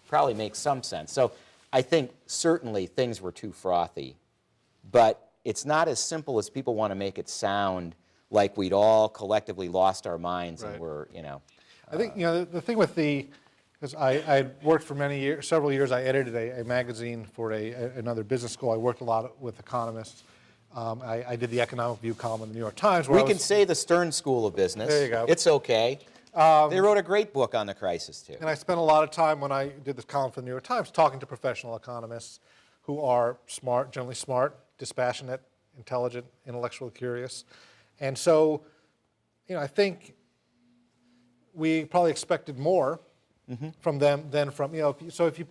probably makes some sense. So I think certainly things were too frothy, but it's not as simple as people want to make it sound, like we'd all collectively lost our minds and we're, I think, the thing with because I worked for several years, I edited a magazine for another business school. I worked a lot with economists. I did the Economic View column in the New York Times. We can say the Stern School of Business. There you go. It's okay. They wrote a great book on the crisis, too. And I spent a lot of time when I did this column for the New York Times talking to professional economists who are smart, generally smart, dispassionate, intelligent, intellectually curious. And so, I think we probably expected more from them than from, so if you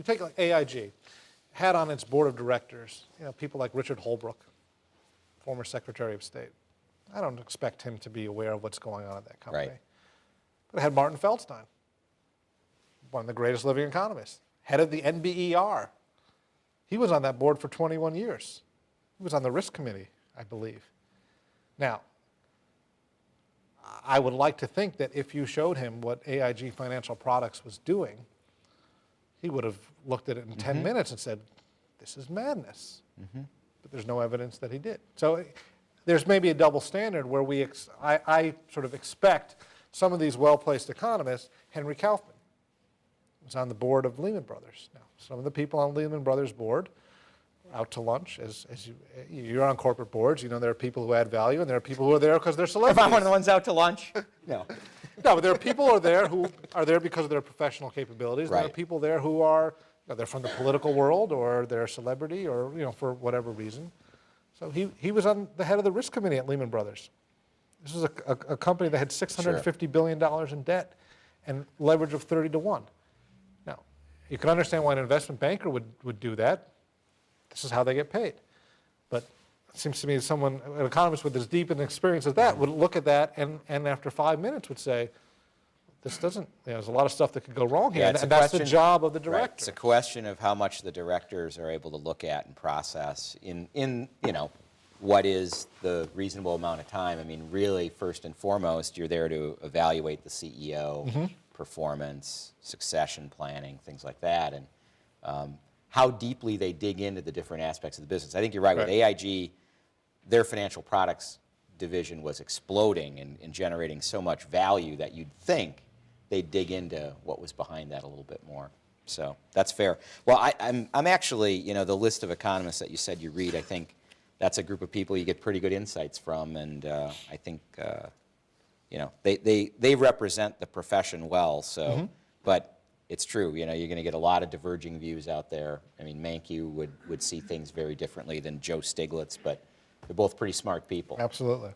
take like AIG, had on its board of directors, people like Richard Holbrooke, former Secretary of State. I don't expect him to be aware of what's going on at that company. Right. But it had Martin Feldstein, one of the greatest living economists, head of the NBER. He was on that board for 21 years. He was on the risk committee, I believe. Now, I would like to think that if you showed him what AIG Financial Products was doing, he would have looked at it in 10 minutes and said, this is madness. But there's no evidence that he did. So there's maybe a double standard where I sort of expect some of these well-placed economists. Henry Kaufman was on the board of Lehman Brothers. Now, some of the people on Lehman Brothers board are out to lunch. As you're on corporate boards, there are people who add value, and there are people who are there because they're celebrities. If I'm one of the ones out to lunch? No. No, but there are people who are there because of their professional capabilities. Right. There are people there who are, they're from the political world, or they're a celebrity, or for whatever reason. So he was on the head of the risk committee at Lehman Brothers. This was a company that had $650 billion in debt and leverage of 30 to 1. Now, you can understand why an investment banker would do that. This is how they get paid. But it seems to me an economist with as deep an experience as that would look at that and after 5 minutes would say, this doesn't, there's a lot of stuff that could go wrong here. Yeah, and that's the job of the director. Right. It's a question of how much the directors are able to look at and process in what is the reasonable amount of time. I mean, really, first and foremost, you're there to evaluate the CEO, performance, succession planning, things like that, and how deeply they dig into the different aspects of the business. I think you're right. With AIG, their financial products division was exploding and generating so much value that you'd think they'd dig into what was behind that a little bit more. So that's fair. Well, I'm actually, the list of economists that you said you read, I think that's a group of people you get pretty good insights from, and I think, they represent the profession well. So, but it's true. You know, you're going to get a lot of diverging views out there. I mean, Mankiw would see things very differently than Joe Stiglitz, but they're both pretty smart people. Absolutely.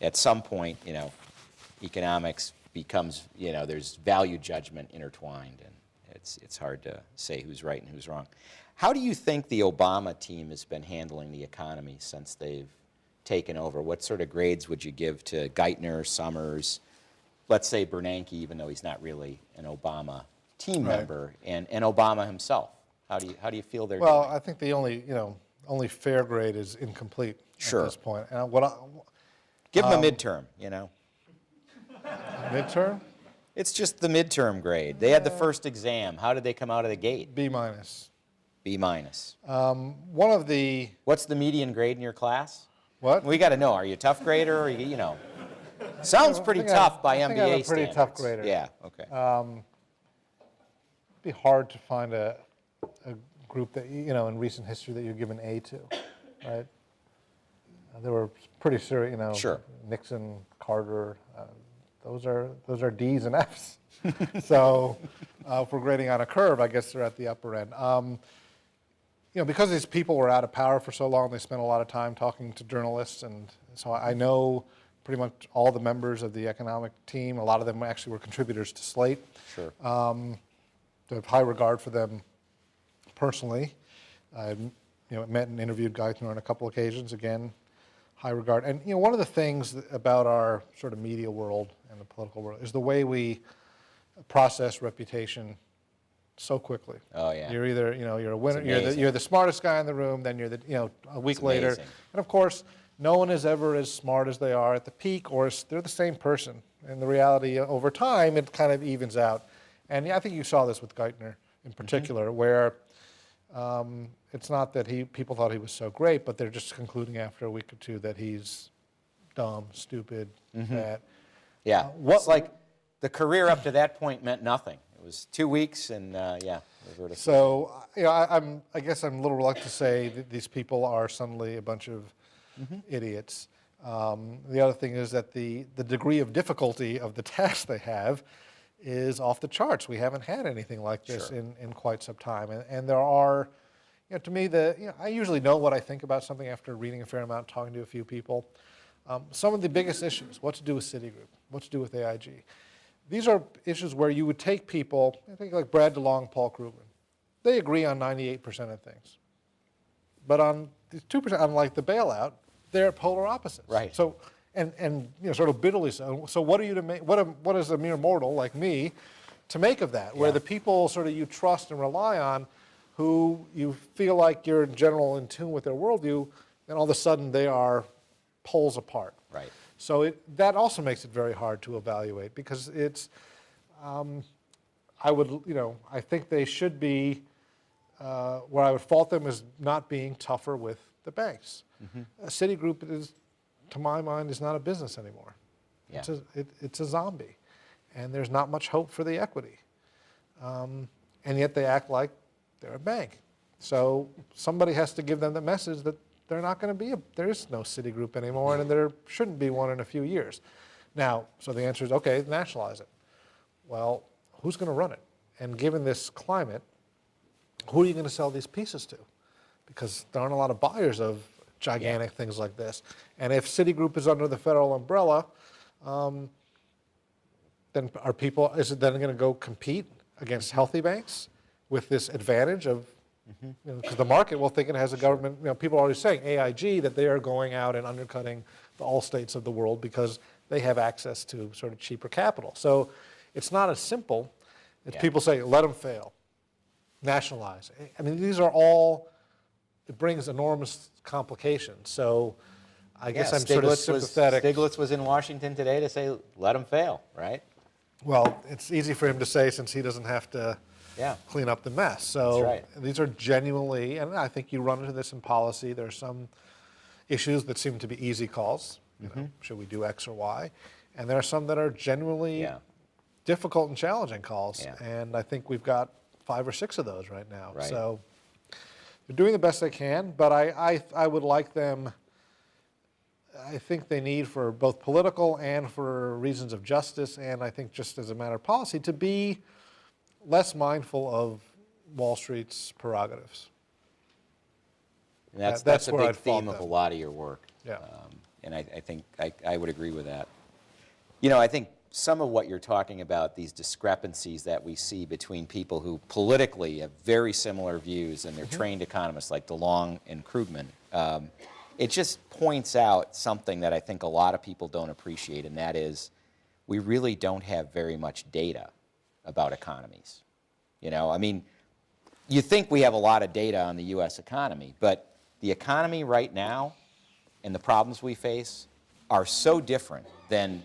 At some point, you know, economics becomes, you know, there's value judgment intertwined, and it's hard to say who's right and who's wrong. How do you think the Obama team has been handling the economy since they've taken over? What sort of grades would you give to Geithner, Summers, let's say Bernanke, even though he's not really an Obama team member, and Obama himself? How do you feel they're Well, doing? I think the only fair grade is incomplete Sure. at this point. And Give them a midterm, you know. midterm, It's just the midterm grade. They had the first exam. How did they come out of the gate? B minus. B minus. One of the What's the median grade in your class? what? We got to know. Are you a tough grader, or you know? Sounds pretty I think tough by I think MBA I'm a pretty standards. tough grader. Yeah. Okay. It'd be hard to find a group that in recent history that you're given A to, right? They were pretty serious, Sure. Nixon, Carter, those are D's and F's. So if we're grading on a curve, I guess they're at the upper end. Because these people were out of power for so long, they spent a lot of time talking to journalists, and so I know pretty much all the members of the economic team. A lot of them actually were contributors to Slate. Sure. I have high regard for them personally. I met and interviewed Geithner on a couple occasions. Again, high regard. And one of the things about our sort of media world and the political world is the way we process reputation so quickly. Oh yeah. You're either you're a winner, amazing. you're the smartest guy in the room, then you're the a week It's later, amazing. and of course no one is ever as smart as they are at the peak, or they're the same person. And the reality over time it kind of evens out. And I think you saw this with Geithner in particular, where it's not that people thought he was so great, but they're just concluding after a week or two that he's dumb, stupid, bad. Yeah. It's like the career up to that point meant nothing. It was 2 weeks, and yeah. So I guess I'm a little reluctant to say that these people are suddenly a bunch of idiots. The other thing is that the degree of difficulty of the task they have is off the charts. We haven't had anything like this Sure. in quite some time, and there are. To me, I usually know what I think about something after reading a fair amount, talking to a few people. Some of the biggest issues, what to do with Citigroup, what to do with AIG. These are issues where you would take people, I think like Brad DeLong, Paul Krugman. They agree on 98% of things. But on the 2%, unlike the bailout, they're polar opposites. Right. So, and sort of bitterly so. So what are you to make? What is a mere mortal like me to make of that? Where Yeah. the people sort of you trust and rely on, who you feel like you're in general in tune with their worldview, then all of a sudden they are poles apart. Right. So that also makes it very hard to evaluate, because it's, I think they should be, where I would fault them is not being tougher with the banks. Citigroup is, to my mind, is not a business anymore. Yeah. It's a zombie, and there's not much hope for the equity. And yet they act like they're a bank. So somebody has to give them the message that they're not going to be there is no Citigroup anymore, and there shouldn't be one in a few years. Now, so the answer is, okay, nationalize it. Well, who's going to run it? And given this climate, who are you going to sell these pieces to? Because there aren't a lot of buyers of gigantic things like this. And if Citigroup is under the federal umbrella, then is it then going to go compete against healthy banks with this advantage of, because the market will think it has a government, people are already saying, AIG, that they are going out and undercutting the Allstates of the world because they have access to sort of cheaper capital. So it's not as simple as people say, let them fail, nationalize. I mean, these are all, it brings enormous complications. So I guess I'm sort of sympathetic. Stiglitz was in Washington today to say, let them fail, right? Well, it's easy for him to say since he doesn't have to clean up the mess. So That's right. These are genuinely, and I think you run into this in policy, there are some issues that seem to be easy calls. Should we do X or Y? And there are some that are genuinely difficult and challenging calls. Yeah. And I think we've got 5 or 6 of those right now. Right. So they're doing the best they can, but I would like them, I think they need, for both political and for reasons of justice, and I think just as a matter of policy, to be less mindful of Wall Street's prerogatives. And that's That's a where big I'd fault theme of a them. lot of your work. Yeah. And I think I would agree with that. You know, I think some of what you're talking about, these discrepancies that we see between people who politically have very similar views and they're trained economists like DeLong and Krugman, it just points out something that I think a lot of people don't appreciate, and that is we really don't have very much data about economies. You know, I mean, you think we have a lot of data on the U.S. economy, but the economy right now and the problems we face are so different than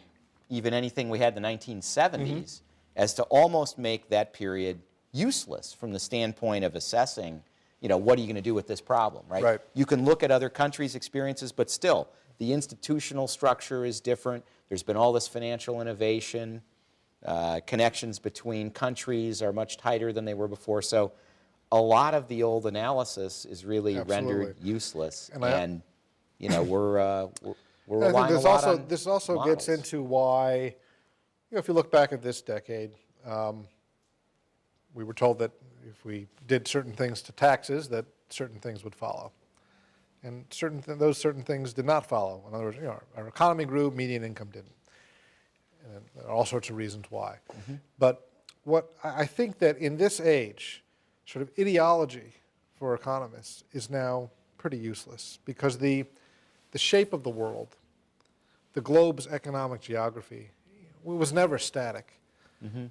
even anything we had in the 1970s as to almost make that period useless from the standpoint of assessing, you know, what are you going to do with this problem, right? Right. You can look at other countries' experiences, but still, the institutional structure is different. There's been all this financial innovation. Connections between countries are much tighter than they were before. So a lot of the old analysis is really rendered useless. And you know, we're relying a lot on this also models. gets into why, you know, if you look back at this decade, we were told that if we did certain things to taxes, that certain things would follow. And those certain things did not follow. In other words, you know, our economy grew, median income didn't. And there are all sorts of reasons why. But what I think that in this age, sort of ideology for economists is now pretty useless, because the shape of the world, the globe's economic geography, was never static.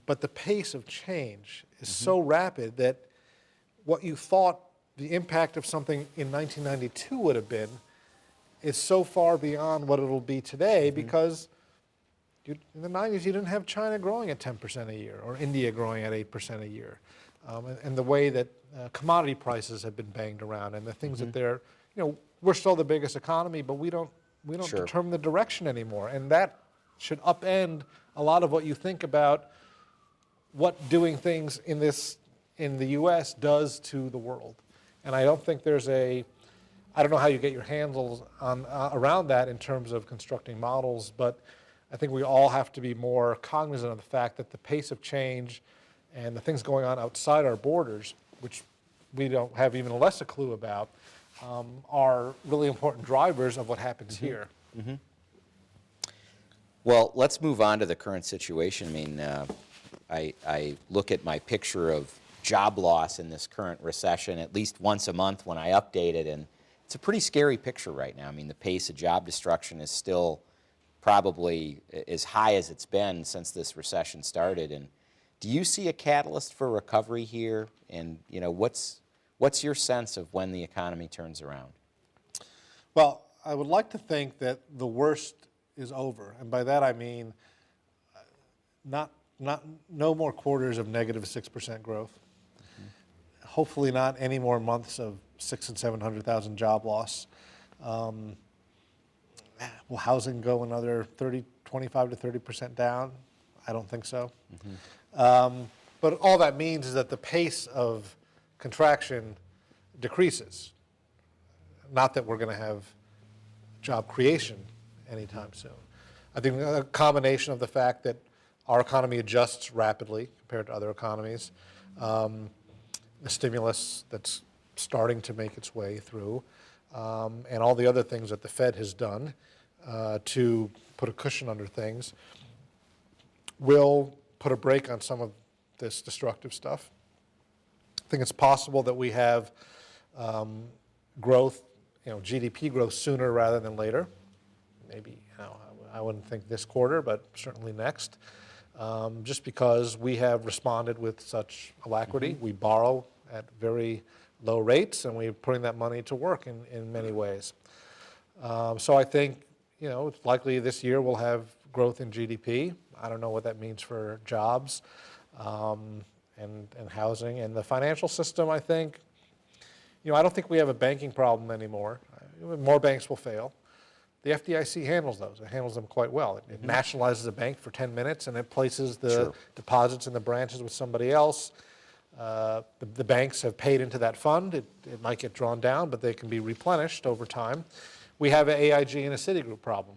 But the pace of change is so rapid that what you thought the impact of something in 1992 would have been is so far beyond what it'll be today, because in the 90s you didn't have China growing at 10% a year or India growing at 8% a year. And the way that commodity prices have been banged around and the things that they're, you know, we're still the biggest economy, but we don't determine the direction anymore. And that should upend a lot of what you think about what doing things in the U.S. does to the world. And I don't think there's I don't know how you get your handles on around that in terms of constructing models, but I think we all have to be more cognizant of the fact that the pace of change and the things going on outside our borders, which we don't have even less a clue about, are really important drivers of what happens here. Well, let's move on to the current situation. I mean, I look at my picture of job loss in this current recession at least once a month when I update it, and it's a pretty scary picture right now. I mean, the pace of job destruction is still probably as high as it's been since this recession started. And do you see a catalyst for recovery here? And you know, what's your sense of when the economy turns around? Well, I would like to think that the worst is over, and by that I mean no more quarters of negative 6% growth. Hopefully not any more months of 600,000 and 700,000 job loss. Will housing go another 25 to 30% down? I don't think so. But all that means is that the pace of contraction decreases. Not that we're going to have job creation anytime soon. I think a combination of the fact that our economy adjusts rapidly compared to other economies, the stimulus that's starting to make its way through, and all the other things that the Fed has done to put a cushion under things, will put a brake on some of this destructive stuff. I think it's possible that we have growth, you know, GDP growth sooner rather than later. Maybe, you know, I wouldn't think this quarter, but certainly next. Just because we have responded with such alacrity. We borrow at very low rates, and we're putting that money to work in many ways. So I think, you know, it's likely this year we'll have growth in GDP. I don't know what that means for jobs and housing. And the financial system, I think, you know, I don't think we have a banking problem anymore. More banks will fail. The FDIC handles those. It handles them quite well. It nationalizes a bank for 10 minutes, and it places the deposits in the branches with somebody else. The banks have paid into that fund. It might get drawn down, but they can be replenished over time. We have an AIG and a Citigroup problem,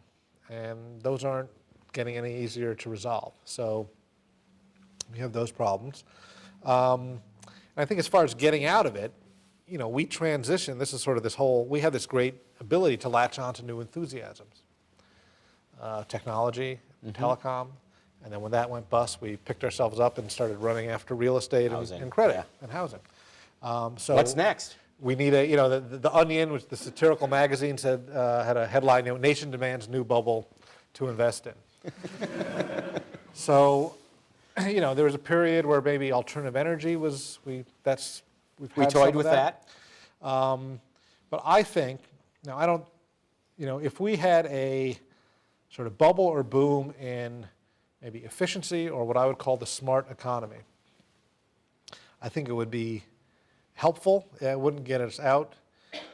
and those aren't getting any easier to resolve. So we have those problems. And I think as far as getting out of it, we transition. This is sort of we have this great ability to latch on to new enthusiasms. Technology, telecom, and then when that went bust, we picked ourselves up and started running after real estate and credit and housing. So what's next? We need the Onion, which the satirical magazine said had a headline, "Nation demands new bubble to invest in." So, there was a period where maybe alternative energy was we toyed with that. But I think I don't. If we had a sort of bubble or boom in maybe efficiency or what I would call the smart economy, I think it would be helpful. It wouldn't get us out,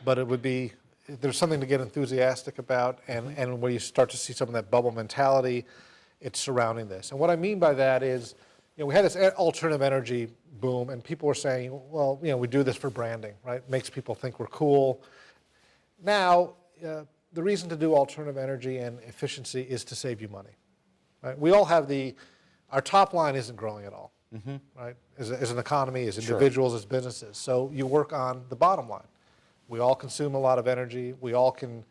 but it would be, there's something to get enthusiastic about, and when you start to see some of that bubble mentality, it's surrounding this. And what I mean by that is, we had this alternative energy boom, and people were saying, well, we do this for branding, right? Makes people think we're cool. Now, the reason to do alternative energy and efficiency is to save you money, right? We all have our top line isn't growing at all. Right? As an economy, as individuals, as businesses. So you work on the bottom line. We all consume a lot of energy. We all can,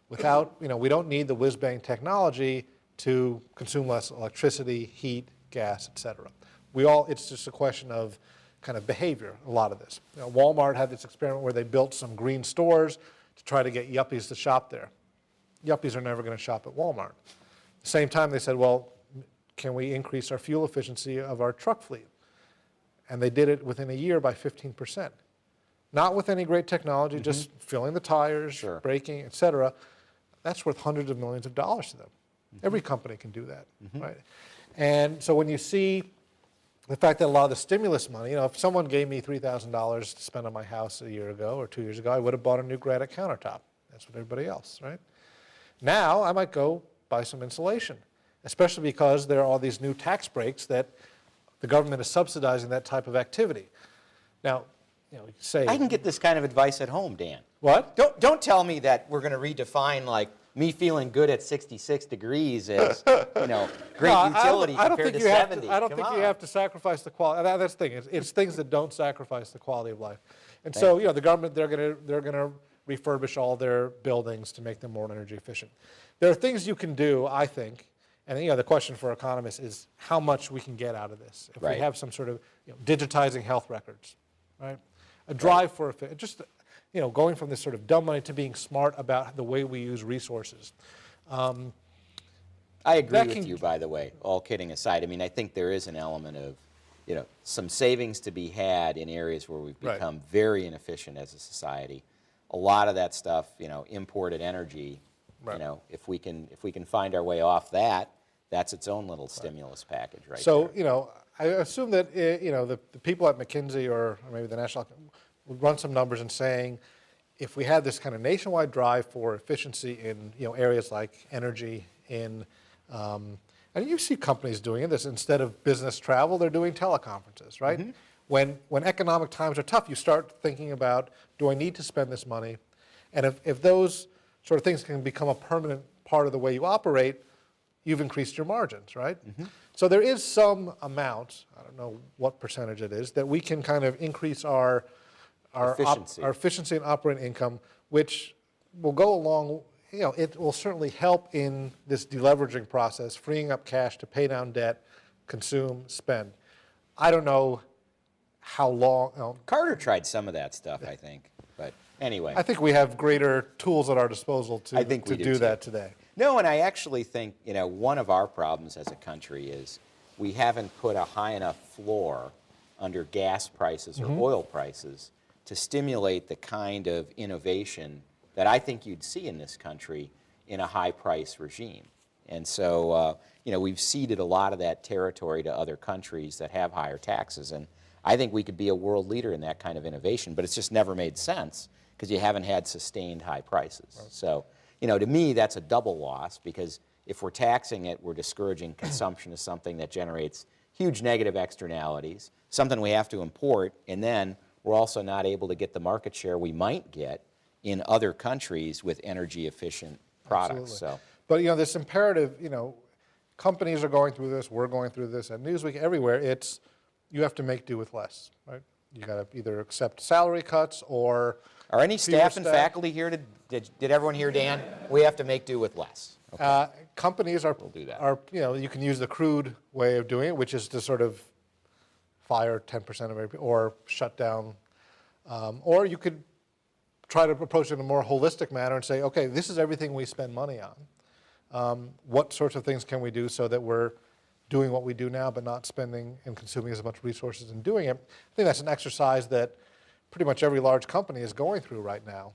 we don't need the whiz-bang technology to consume less electricity, heat, gas, et cetera. It's just a question of kind of behavior, a lot of this. Walmart had this experiment where they built some green stores to try to get yuppies to shop there. Yuppies are never going to shop at Walmart. At the same time, they said, well, can we increase our fuel efficiency of our truck fleet? And they did it within a year by 15%. Not with any great technology, just filling the tires, braking, et cetera. That's worth hundreds of millions of dollars to them. Every company can do that, right? And so when you see the fact that a lot of the stimulus money, if someone gave me $3,000 to spend on my house a year ago or 2 years ago, I would have bought a new granite countertop. That's what everybody else, right? Now I might go buy some insulation, especially because there are all these new tax breaks that the government is subsidizing that type of activity. Now, say I can get this kind of advice at home, Dan. What? Don't tell me that we're going to redefine like me feeling good at 66 degrees as great utility compared to 70. I don't think you have to sacrifice the quality. That's the thing. It's things that don't sacrifice the quality of life. And so the government they're going to refurbish all their buildings to make them more energy efficient. There are things you can do, I think. And the question for economists is how much we can get out of this. If we have some sort of digitizing health records, right? A drive for just going from this sort of dumb money to being smart about the way we use resources. I agree with you, by the way. All kidding aside, I think there is an element of some savings to be had in areas where we've become very inefficient as a society. A lot of that stuff, imported energy. If we can find our way off that, that's its own little stimulus package, right? So I assume that the people at McKinsey or maybe the National would run some numbers and saying, if we had this kind of nationwide drive for efficiency in areas like energy, and you see companies doing this instead of business travel, they're doing teleconferences, right? When economic times are tough, you start thinking about, do I need to spend this money? And if those sort of things can become a permanent part of the way you operate, you've increased your margins, right? So there is some amount, I don't know what percentage it is, that we can kind of increase our efficiency and operating income, which will go along, it will certainly help in this deleveraging process, freeing up cash to pay down debt, consume, spend. I don't know how long. Carter tried some of that stuff, I think, but anyway. I think we have greater tools at our disposal to do that today. No, and I actually think, one of our problems as a country is we haven't put a high enough floor under gas prices or oil prices to stimulate the kind of innovation that I think you'd see in this country in a high-price regime. And so, we've ceded a lot of that territory to other countries that have higher taxes, and I think we could be a world leader in that kind of innovation, but it's just never made sense because you haven't had sustained high prices. Right. So, to me, that's a double loss because if we're taxing it, we're discouraging consumption of something that generates huge negative externalities, something we have to import, and then we're also not able to get the market share we might get in other countries with energy-efficient products. Absolutely. So, but this imperative, companies are going through this, we're going through this, at Newsweek, everywhere. It's you have to make do with less, right? You got to either accept salary cuts or Are any fewer staff and faculty here? Did everyone hear Dan? We have to make do with less. Okay. Companies are, do that. you can use the crude way of doing it, which is to sort of fire 10% of every, or shut down, or you could try to approach it in a more holistic manner and say, okay, this is everything we spend money on. What sorts of things can we do so that we're doing what we do now but not spending and consuming as much resources in doing it? I think that's an exercise that pretty much every large company is going through right now.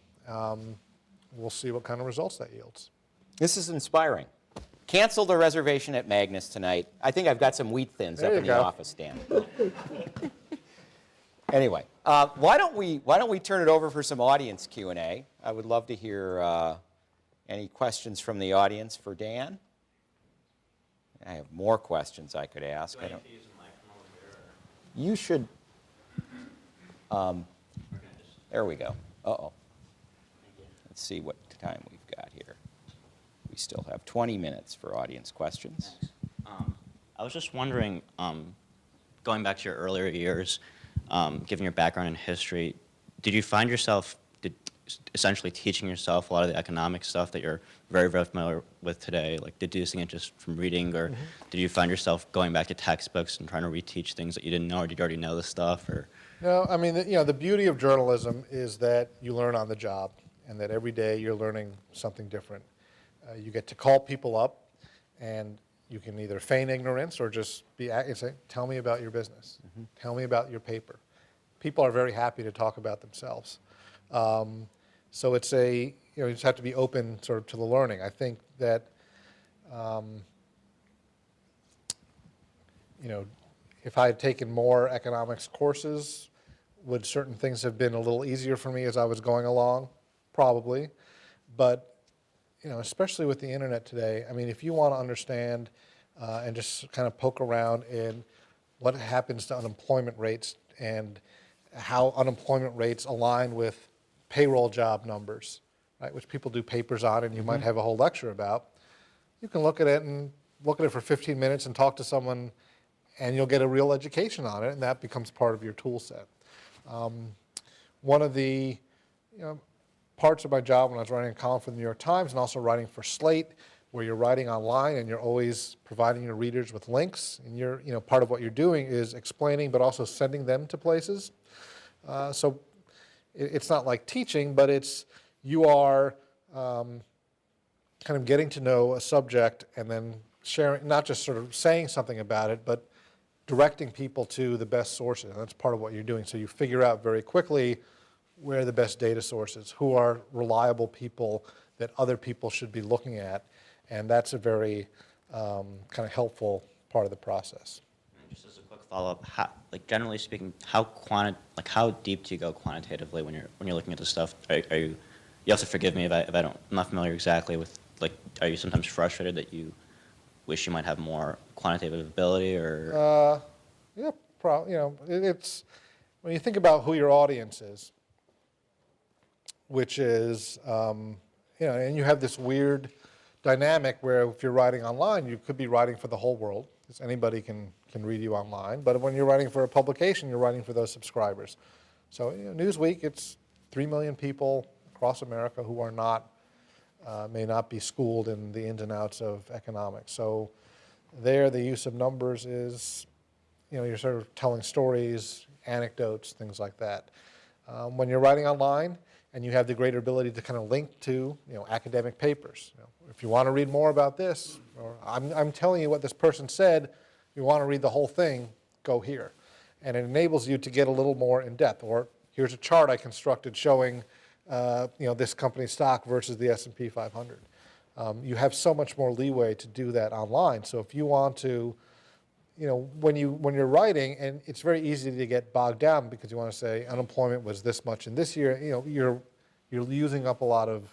We'll see what kind of results that yields. This is inspiring. Cancel the reservation at Magnus tonight. I think I've got some wheat thins There up you in go. the office, Dan. Anyway, why don't we turn it over for some audience Q&A? I would love to hear any questions from the audience for Dan. I have more questions I could ask. Do I need to use a mic from over here? You should. Or can I just, There we go. Uh-oh. thank you. Let's see what time we've got here. We still have 20 minutes for audience questions. Thanks. I was just wondering, going back to your earlier years, given your background in history, did you find yourself essentially teaching yourself a lot of the economic stuff that you're very, very familiar with today, like deducing it just from reading, or did you find yourself going back to textbooks and trying to reteach things that you didn't know, or did you already know this stuff? Or No, I mean, the beauty of journalism is that you learn on the job and that every day you're learning something different. You get to call people up and you can either feign ignorance or just say, tell me about your business. Tell me about your paper. People are very happy to talk about themselves. So it's you just have to be open sort of to the learning. I think that, if I had taken more economics courses, would certain things have been a little easier for me as I was going along? Probably. But, especially with the internet today, I mean, if you want to understand and just kind of poke around in what happens to unemployment rates and how unemployment rates align with payroll job numbers, right, which people do papers on and you might have a whole lecture about, you can look at it for 15 minutes and talk to someone and you'll get a real education on it, and that becomes part of your tool set. One of the parts of my job when I was writing a column for the New York Times and also writing for Slate, where you're writing online and you're always providing your readers with links, and part of what you're doing is explaining but also sending them to places. So it's not like teaching, but you are kind of getting to know a subject and then sharing, not just sort of saying something about it, but directing people to the best sources. And that's part of what you're doing. So you figure out very quickly where are the best data sources, who are reliable people that other people should be looking at. And that's a very kind of helpful part of the process. and just as a quick follow-up, generally speaking, how deep do you go quantitatively when you're looking at this stuff? Are you also forgive me if I'm not familiar exactly with, are you sometimes frustrated that you wish you might have more quantitative ability, or? Yeah, it's when you think about who your audience is, which is, and you have this weird dynamic where if you're writing online, you could be writing for the whole world, because anybody can read you online. But when you're writing for a publication, you're writing for those subscribers. So Newsweek, it's 3 million people across America who are not, may not be schooled in the ins and outs of economics. So there, the use of numbers is, you're sort of telling stories, anecdotes, things like that. When you're writing online and you have the greater ability to kind of link to, academic papers. If you want to read more about this, or I'm telling you what this person said, if you want to read the whole thing, go here. And it enables you to get a little more in depth. Or here's a chart I constructed showing, this company's stock versus the S&P 500. You have so much more leeway to do that online. So if you want to, when you're writing, and it's very easy to get bogged down because you want to say unemployment was this much in this year, you're using up a lot of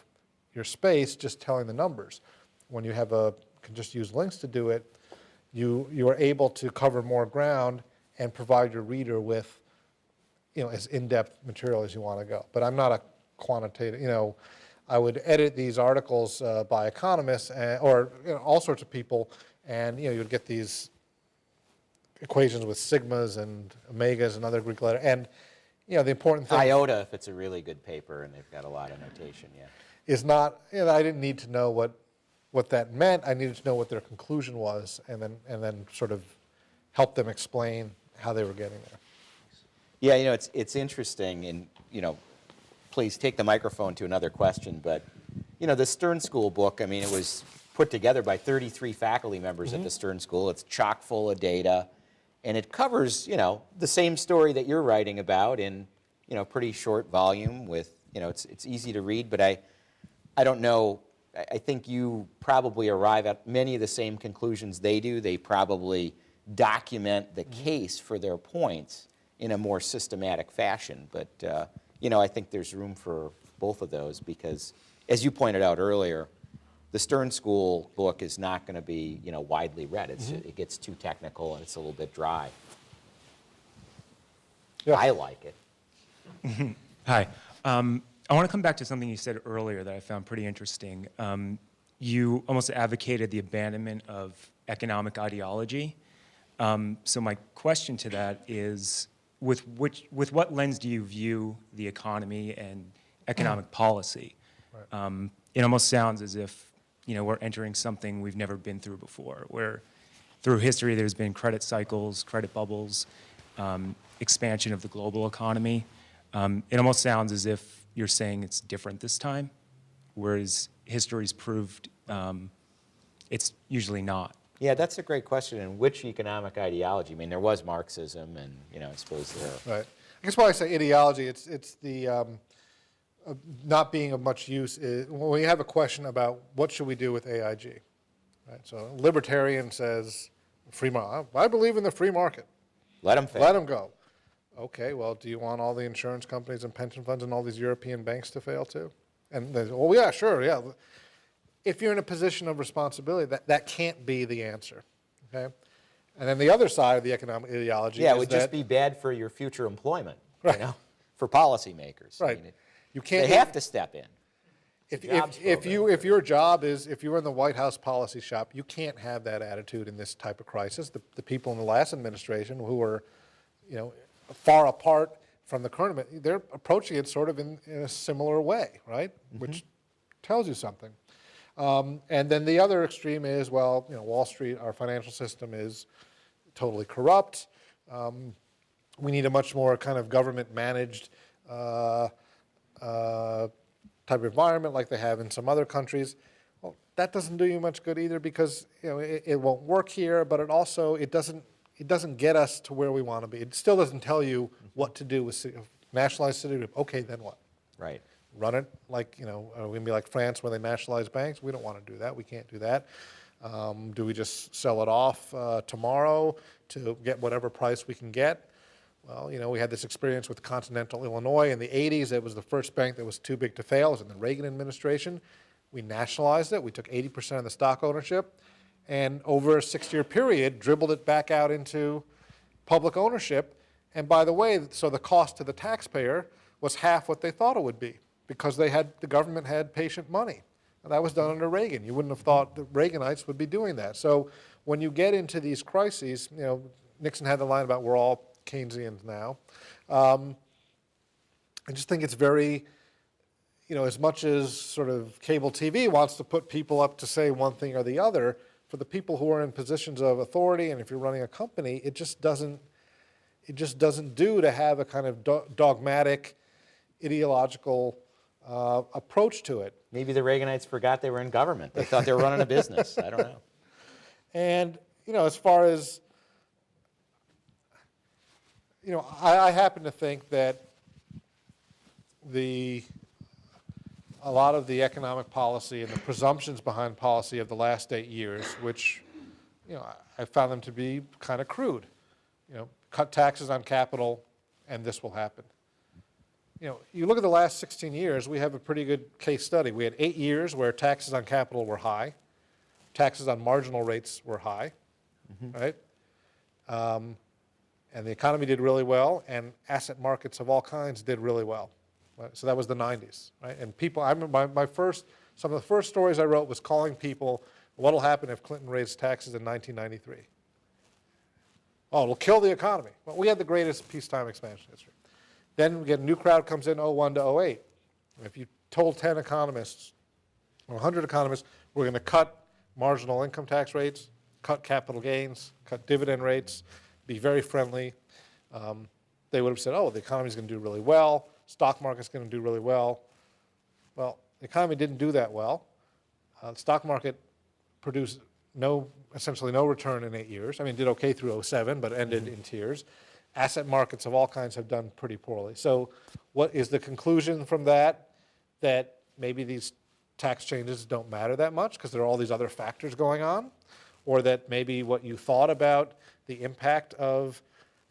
your space just telling the numbers. When you can just use links to do it, you are able to cover more ground and provide your reader with, as in-depth material as you want to go. But I'm not a quantitative, I would edit these articles by economists or all sorts of people, and you would get these equations with sigmas and omegas and other Greek letters. And the important thing Iota, if it's a really good paper and they've got a lot of notation, yeah. is not, I didn't need to know what that meant. I needed to know what their conclusion was, and then sort of help them explain how they were getting there. Yeah, it's interesting, and please take the microphone to another question, but the Stern School book, I mean, it was put together by 33 faculty members at the Stern School. It's chock full of data, and it covers, the same story that you're writing about in, pretty short volume with, it's easy to read, but I don't know, I think you probably arrive at many of the same conclusions they do. They probably document the case for their points in a more systematic fashion, but, I think there's room for both of those because, as you pointed out earlier, the Stern School book is not going to be, widely read. It gets too technical and it's a little bit dry. Yeah. I like it. Hi. I want to come back to something you said earlier that I found pretty interesting. You almost advocated the abandonment of economic ideology. So my question to that is, with what lens do you view the economy and economic policy? Right. It almost sounds as if we're entering something we've never been through before, where through history there's been credit cycles, credit bubbles, expansion of the global economy. It almost sounds as if you're saying it's different this time, whereas history's proved it's usually not. Yeah, that's a great question. And which economic ideology? I mean, there was Marxism, and I suppose there. Right. I guess why I say ideology, it's the not being of much use. When we have a question about what should we do with AIG, right? So a libertarian says, free market. I believe in the free market. Let them fail. Let them go. Okay, well, do you want all the insurance companies and pension funds and all these European banks to fail too? And they say, oh yeah, sure, yeah. If you're in a position of responsibility, that can't be the answer, okay? And then the other side of the economic ideology Yeah, is it would that, just be bad for your future employment, Right. for policymakers. Right. I mean, you can't. they have to step in. If your job is, if you're in the White House policy shop, you can't have that attitude in this type of crisis. The people in the last administration who were, far apart from the current, they're approaching it sort of in a similar way, right? Which tells you something. And then the other extreme is, well, Wall Street, our financial system is totally corrupt. We need a much more kind of government-managed type of environment like they have in some other countries. Well, that doesn't do you much good either because it won't work here, but it doesn't get us to where we want to be. It still doesn't tell you what to do with nationalized Citigroup. Okay, then what? Right. Run it like, are we going to be like France where they nationalize banks? We don't want to do that. We can't do that. Do we just sell it off tomorrow to get whatever price we can get? Well, we had this experience with Continental Illinois in the 80s. It was the first bank that was too big to fail. It was in the Reagan administration. We nationalized it. We took 80% of the stock ownership. And over a 6-year period, dribbled it back out into public ownership. And by the way, so the cost to the taxpayer was half what they thought it would be because the government had patient money. And that was done under Reagan. You wouldn't have thought the Reaganites would be doing that. So when you get into these crises, Nixon had the line about we're all Keynesians now. I just think it's very, as much as sort of cable TV wants to put people up to say one thing or the other, for the people who are in positions of authority, and if you're running a company, it just doesn't do to have a kind of dogmatic, ideological approach to it. Maybe the Reaganites forgot they were in government. They thought they were running a business. I don't know. And, as far as, I happen to think that a lot of the economic policy and the presumptions behind policy of the last 8 years, which, I found them to be kind of crude. Cut taxes on capital and this will happen. You look at the last 16 years, we have a pretty good case study. We had 8 years where taxes on capital were high, taxes on marginal rates were high, right? And the economy did really well, and asset markets of all kinds did really well. Right? So that was the 90s, right? And people, I remember some of the first stories I wrote was calling people, what'll happen if Clinton raised taxes in 1993? oh, it'll kill the economy. Well, we had the greatest peacetime expansion history. Then we get a new crowd comes in 01 to 08. If you told 10 economists or 100 economists, we're going to cut marginal income tax rates, cut capital gains, cut dividend rates, be very friendly, they would have said, oh, the economy's going to do really well, stock market's going to do really well. Well, the economy didn't do that well. The stock market produced essentially no return in 8 years. I mean, it did okay through 07, but ended in tears. Asset markets of all kinds have done pretty poorly. So what is the conclusion from that? That maybe these tax changes don't matter that much because there are all these other factors going on? Or that maybe what you thought about the impact of,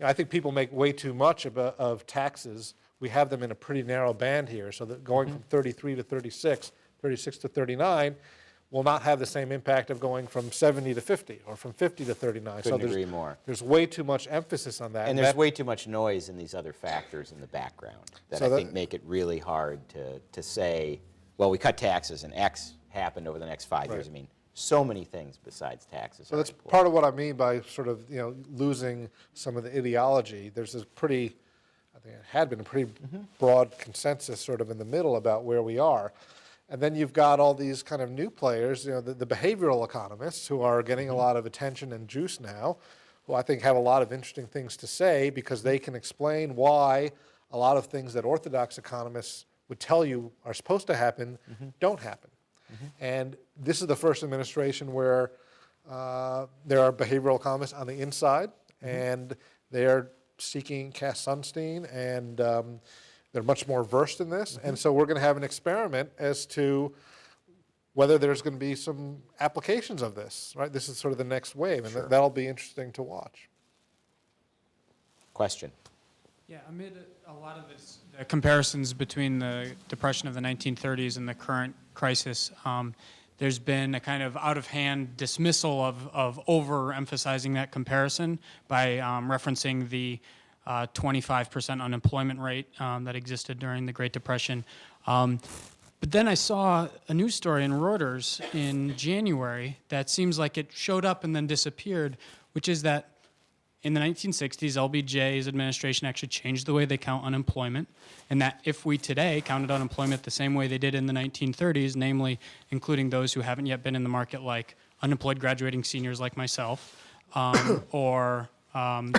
I think people make way too much of taxes. We have them in a pretty narrow band here, so that going from 33 to 36, 36 to 39 will not have the same impact of going from 70 to 50 or from 50 to 39. Couldn't agree more. There's way too much emphasis on that. And there's way too much noise in these other factors in the background that I think make it really hard to say, well, we cut taxes and X happened over the next 5 years. I mean, so many things besides taxes. So that's part of what I mean by sort of, losing some of the ideology. There's this I think it had been a pretty broad consensus sort of in the middle about where we are. And then you've got all these kind of new players, the behavioral economists who are getting a lot of attention and juice now, who I think have a lot of interesting things to say because they can explain why a lot of things that orthodox economists would tell you are supposed to happen don't happen. And this is the first administration where there are behavioral economists on the inside, and they're seeking Cass Sunstein, and they're much more versed in this. And so we're going to have an experiment as to whether there's going to be some applications of this, right? This is sort of the next wave, and that'll be interesting to watch. Question. Yeah, amid a lot of the comparisons between the Depression of the 1930s and the current crisis, there's been a kind of out-of-hand dismissal of overemphasizing that comparison by referencing the 25% unemployment rate that existed during the Great Depression. But then I saw a news story in Reuters in January that seems like it showed up and then disappeared, which is that in the 1960s, LBJ's administration actually changed the way they count unemployment, and that if we today counted unemployment the same way they did in the 1930s, namely including those who haven't yet been in the market, like unemployed graduating seniors like myself, or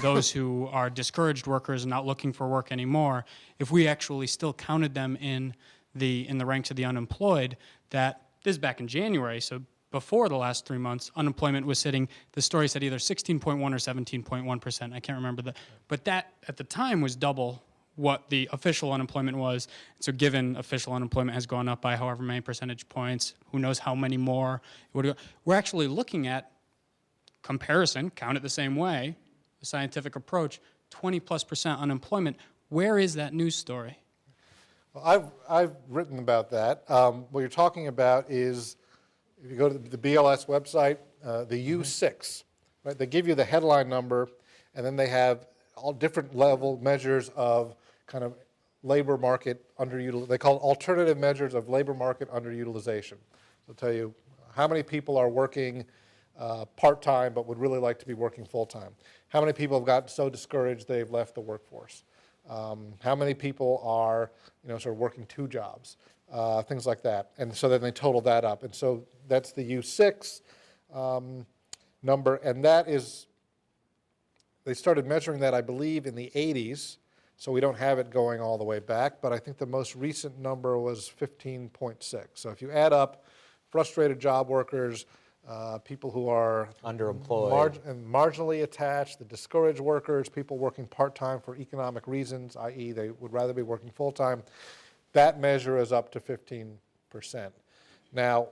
those who are discouraged workers and not looking for work anymore, if we actually still counted them in the ranks of the unemployed, that this is back in January, so before the last 3 months, unemployment was sitting, the story said either 16.1 or 17.1%. I can't remember that. But that, at the time, was double what the official unemployment was. So given official unemployment has gone up by however many percentage points, who knows how many more, we're actually looking at comparison, count it the same way, the scientific approach, 20+% unemployment. Where is that news story? Well, I've written about that. What you're talking about is, if you go to the BLS website, the U6, right? They give you the headline number, and then they have all different level measures of kind of labor market underutilization. They call it alternative measures of labor market underutilization. They'll tell you how many people are working part-time but would really like to be working full-time. How many people have gotten so discouraged they've left the workforce. How many people are, sort of working two jobs. Things like that. And so then they total that up. And so that's the U6 number. And that is, they started measuring that, I believe, in the 80s. So we don't have it going all the way back. But I think the most recent number was 15.6. So if you add up frustrated job workers, people who are underemployed and marginally attached, the discouraged workers, people working part-time for economic reasons, i.e. they would rather be working full-time, that measure is up to 15%. Now,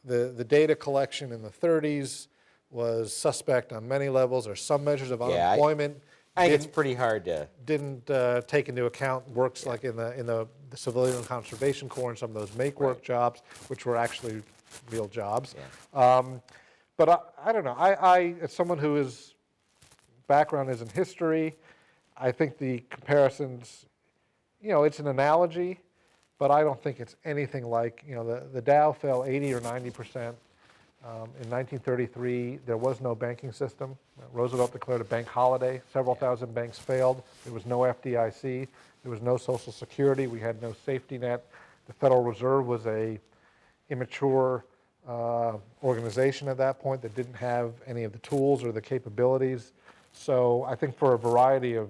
the data collection in the 30s was suspect on many levels. There are some measures of unemployment. I think it's pretty hard to... Didn't take into account works like in the Civilian Conservation Corps and some of those make-work jobs, which were actually real jobs. Yeah. But I don't know. I, as someone whose background is in history, I think the comparisons, it's an analogy, but I don't think it's anything like, the Dow fell 80 or 90%, In 1933, there was no banking system. Roosevelt declared a bank holiday. Several thousand banks failed. There was no FDIC. There was no Social Security. We had no safety net. The Federal Reserve was a immature organization at that point that didn't have any of the tools or the capabilities. So I think for a variety of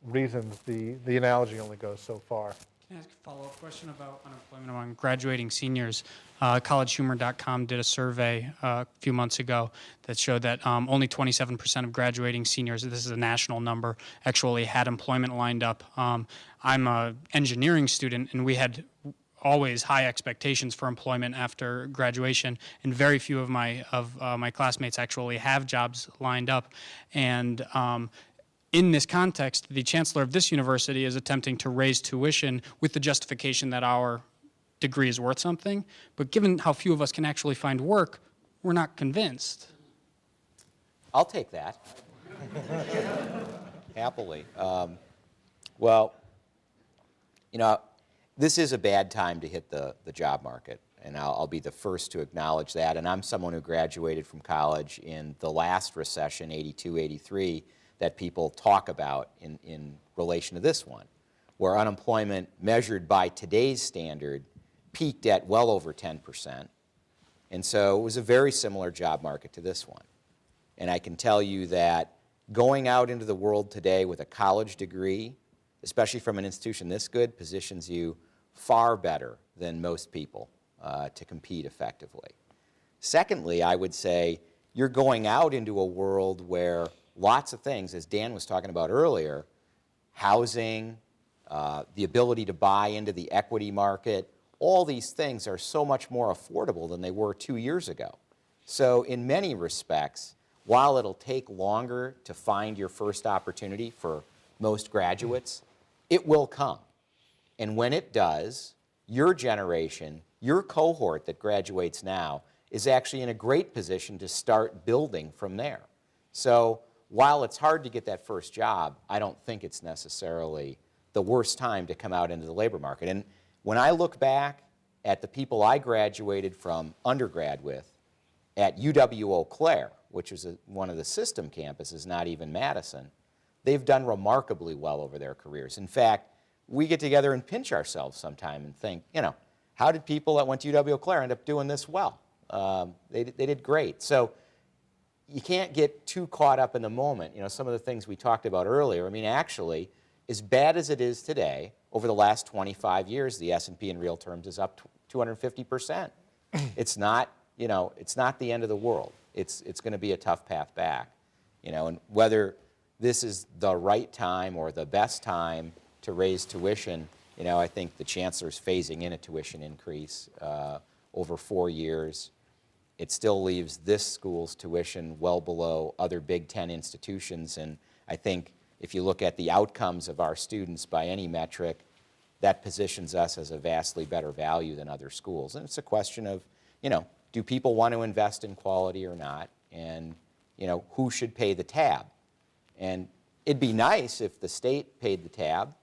reasons, the analogy only goes so far. Can I ask a follow-up question about unemployment among graduating seniors? CollegeHumor.com did a survey a few months ago that showed that only 27% of graduating seniors, this is a national number, actually had employment lined up. I'm an engineering student, and we had always high expectations for employment after graduation, and very few of my classmates actually have jobs lined up. And in this context, the chancellor of this university is attempting to raise tuition with the justification that our degree is worth something. But given how few of us can actually find work, we're not convinced. I'll take that. Happily. Well, you know, this is a bad time to hit the job market, and I'll be the first to acknowledge that. And I'm someone who graduated from college in the last recession, 82, 83, that people talk about in relation to this one, where unemployment measured by today's standard peaked at well over 10%. And so it was a very similar job market to this one. And I can tell you that going out into the world today with a college degree, especially from an institution this good, positions you far better than most people to compete effectively. Secondly, I would say you're going out into a world where lots of things, as Dan was talking about earlier, housing, the ability to buy into the equity market, all these things are so much more affordable than they were 2 years ago. So in many respects, while it'll take longer to find your first opportunity for most graduates, it will come. And when it does, your generation, your cohort that graduates now, is actually in a great position to start building from there. So while it's hard to get that first job, I don't think it's necessarily the worst time to come out into the labor market. And when I look back at the people I graduated from undergrad with at UW-Eau Claire, which is one of the system campuses, not even Madison, they've done remarkably well over their careers. In fact, we get together and pinch ourselves sometime and think, you know, how did people that went to UW-Eau Claire end up doing this well? They did great. So you can't get too caught up in the moment. You know, some of the things we talked about earlier, I mean, actually, as bad as it is today, over the last 25 years, the S&P in real terms is up 250%. It's not, you know, it's not the end of the world. It's going to be a tough path back. You know, and whether this is the right time or the best time to raise tuition, you know, I think the chancellor's phasing in a tuition increase over 4 years. It still leaves this school's tuition well below other Big Ten institutions, and I think if you look at the outcomes of our students by any metric, that positions us as a vastly better value than other schools. And it's a question of, you know, do people want to invest in quality or not? And, you know, who should pay the tab? And it'd be nice if the state paid the tab.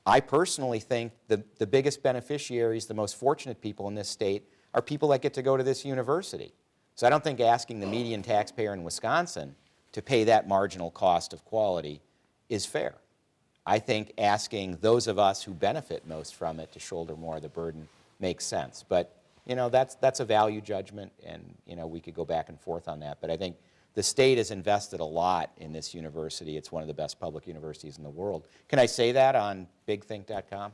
I personally think the biggest beneficiaries, the most fortunate people in this state, are people that get to go to this university. So I don't think asking the median taxpayer in Wisconsin to pay that marginal cost of quality is fair. I think asking those of us who benefit most from it to shoulder more of the burden makes sense. But, you know, that's a value judgment, and, you know, we could go back and forth on that. But I think the state has invested a lot in this university. It's one of the best public universities in the world. Can I say that on bigthink.com?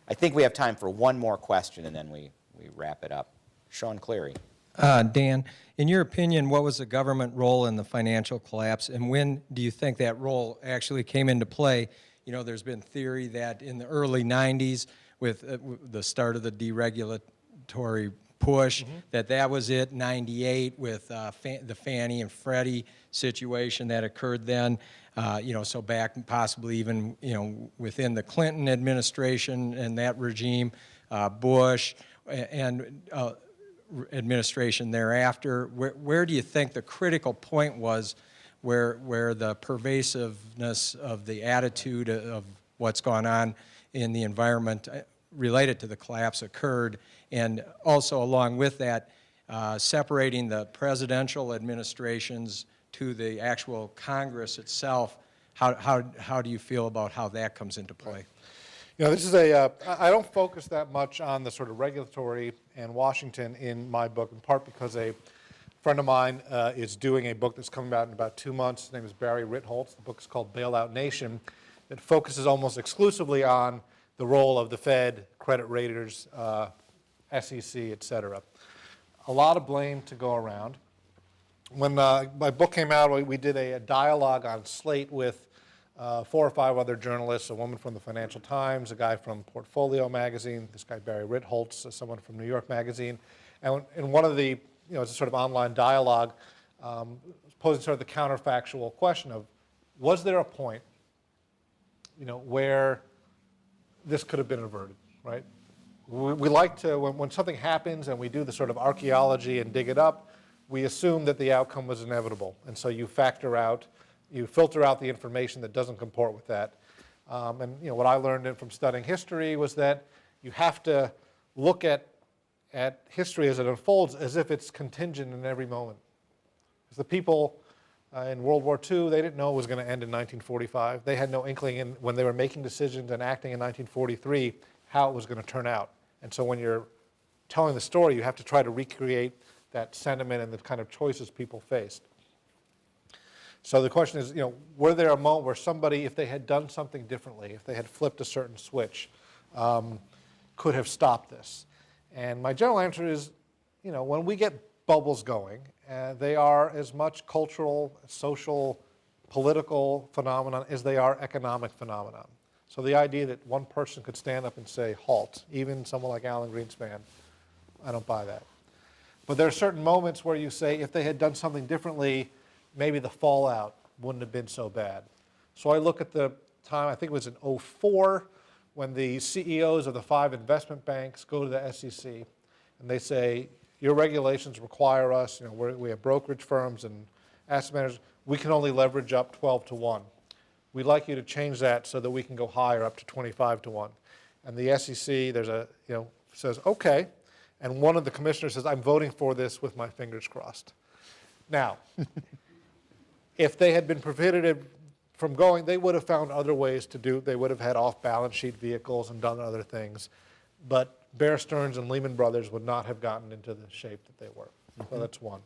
I think we have time for one more question, and then we wrap it up. Sean Cleary. Dan, in your opinion, what was the government role in the financial collapse, and when do you think that role actually came into play? You know, there's been theory that in the early 90s, with the start of the deregulatory push, that was it, 98, with the Fannie and Freddie situation that occurred then. You know, so back possibly even, you know, within the Clinton administration and that regime, Bush, and administration thereafter. Where do you think the critical point was where the pervasiveness of the attitude of what's gone on in the environment related to the collapse occurred, And also along with that, separating the presidential administrations to the actual Congress itself, how do you feel about how that comes into play? You know, this is I don't focus that much on the sort of regulatory and Washington in my book, in part because a friend of mine is doing a book that's coming out in about 2 months. His name is Barry Ritholtz. The book is called Bailout Nation. It focuses almost exclusively on the role of the Fed, credit raters, SEC, et cetera. A lot of blame to go around. When my book came out, we did a dialogue on Slate with 4 or 5 other journalists, a woman from the Financial Times, a guy from Portfolio magazine, this guy Barry Ritholtz, someone from New York Magazine. And in one of the, it's a sort of online dialogue, posing sort of the counterfactual question of, was there a point, where this could have been averted, right? We like to, when something happens and we do the sort of archaeology and dig it up, we assume that the outcome was inevitable. And so you filter out the information that doesn't comport with that. And what I learned from studying history was that you have to look at history as it unfolds as if it's contingent in every moment. Because the people in World War II, they didn't know it was going to end in 1945. They had no inkling when they were making decisions and acting in 1943 how it was going to turn out. And so when you're telling the story, you have to try to recreate that sentiment and the kind of choices people faced. So the question is, were there a moment where somebody, if they had done something differently, if they had flipped a certain switch, could have stopped this? And my general answer is, when we get bubbles going, they are as much cultural, social, political phenomenon as they are economic phenomenon. So the idea that one person could stand up and say, halt, even someone like Alan Greenspan, I don't buy that. But there are certain moments where you say, if they had done something differently, maybe the fallout wouldn't have been so bad. So I look at the time, I think it was in 2004, when the CEOs of the 5 investment banks go to the SEC and they say, your regulations require us, we have brokerage firms and asset managers, we can only leverage up 12 to 1. We'd like you to change that so that we can go higher, up to 25 to 1. And the SEC, says, okay. And one of the commissioners says, I'm voting for this with my fingers crossed. Now, if they had been prohibited from going, they would have found other ways to do. They would have had off-balance sheet vehicles and done other things. But Bear Stearns and Lehman Brothers would not have gotten into the shape that they were. So that's one.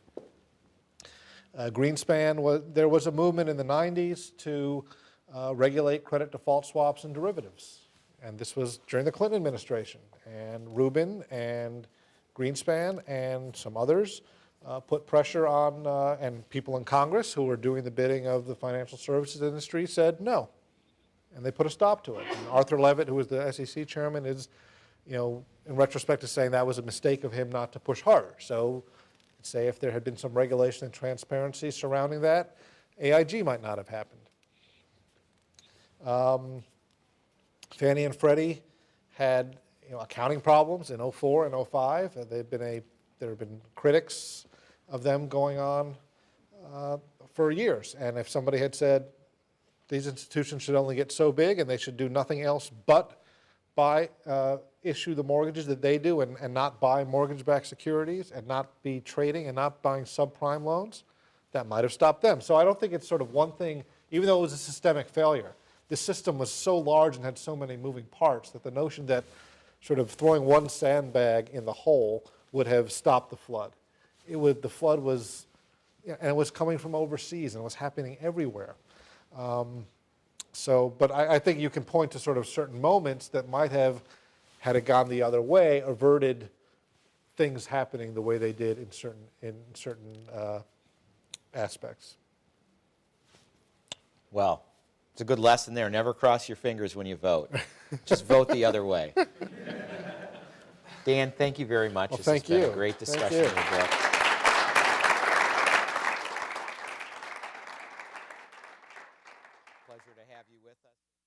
Greenspan, there was a movement in the 90s to regulate credit default swaps and derivatives. And this was during the Clinton administration. And Rubin and Greenspan and some others put pressure on, and people in Congress who were doing the bidding of the financial services industry said no. And they put a stop to it. And Arthur Levitt, who was the SEC chairman, is, in retrospect, is saying that was a mistake of him not to push harder. So, say if there had been some regulation and transparency surrounding that, AIG might not have happened. Fannie and Freddie had accounting problems in 2004 and 2005. There have been critics of them going on for years. And if somebody had said these institutions should only get so big and they should do nothing else but issue the mortgages that they do and not buy mortgage-backed securities and not be trading and not buying subprime loans, that might have stopped them. So I don't think it's sort of one thing, even though it was a systemic failure. The system was so large and had so many moving parts that the notion that sort of throwing one sandbag in the hole would have stopped the flood. The flood was, and it was coming from overseas and it was happening everywhere. But I think you can point to sort of certain moments that might have, had it gone the other way, averted things happening the way they did in certain aspects. Well, it's a good lesson there. Never cross your fingers when you vote. Just vote the other way. Dan, thank you very much. Well, this thank has been you. a great discussion Thank of the book. Pleasure to have you with us.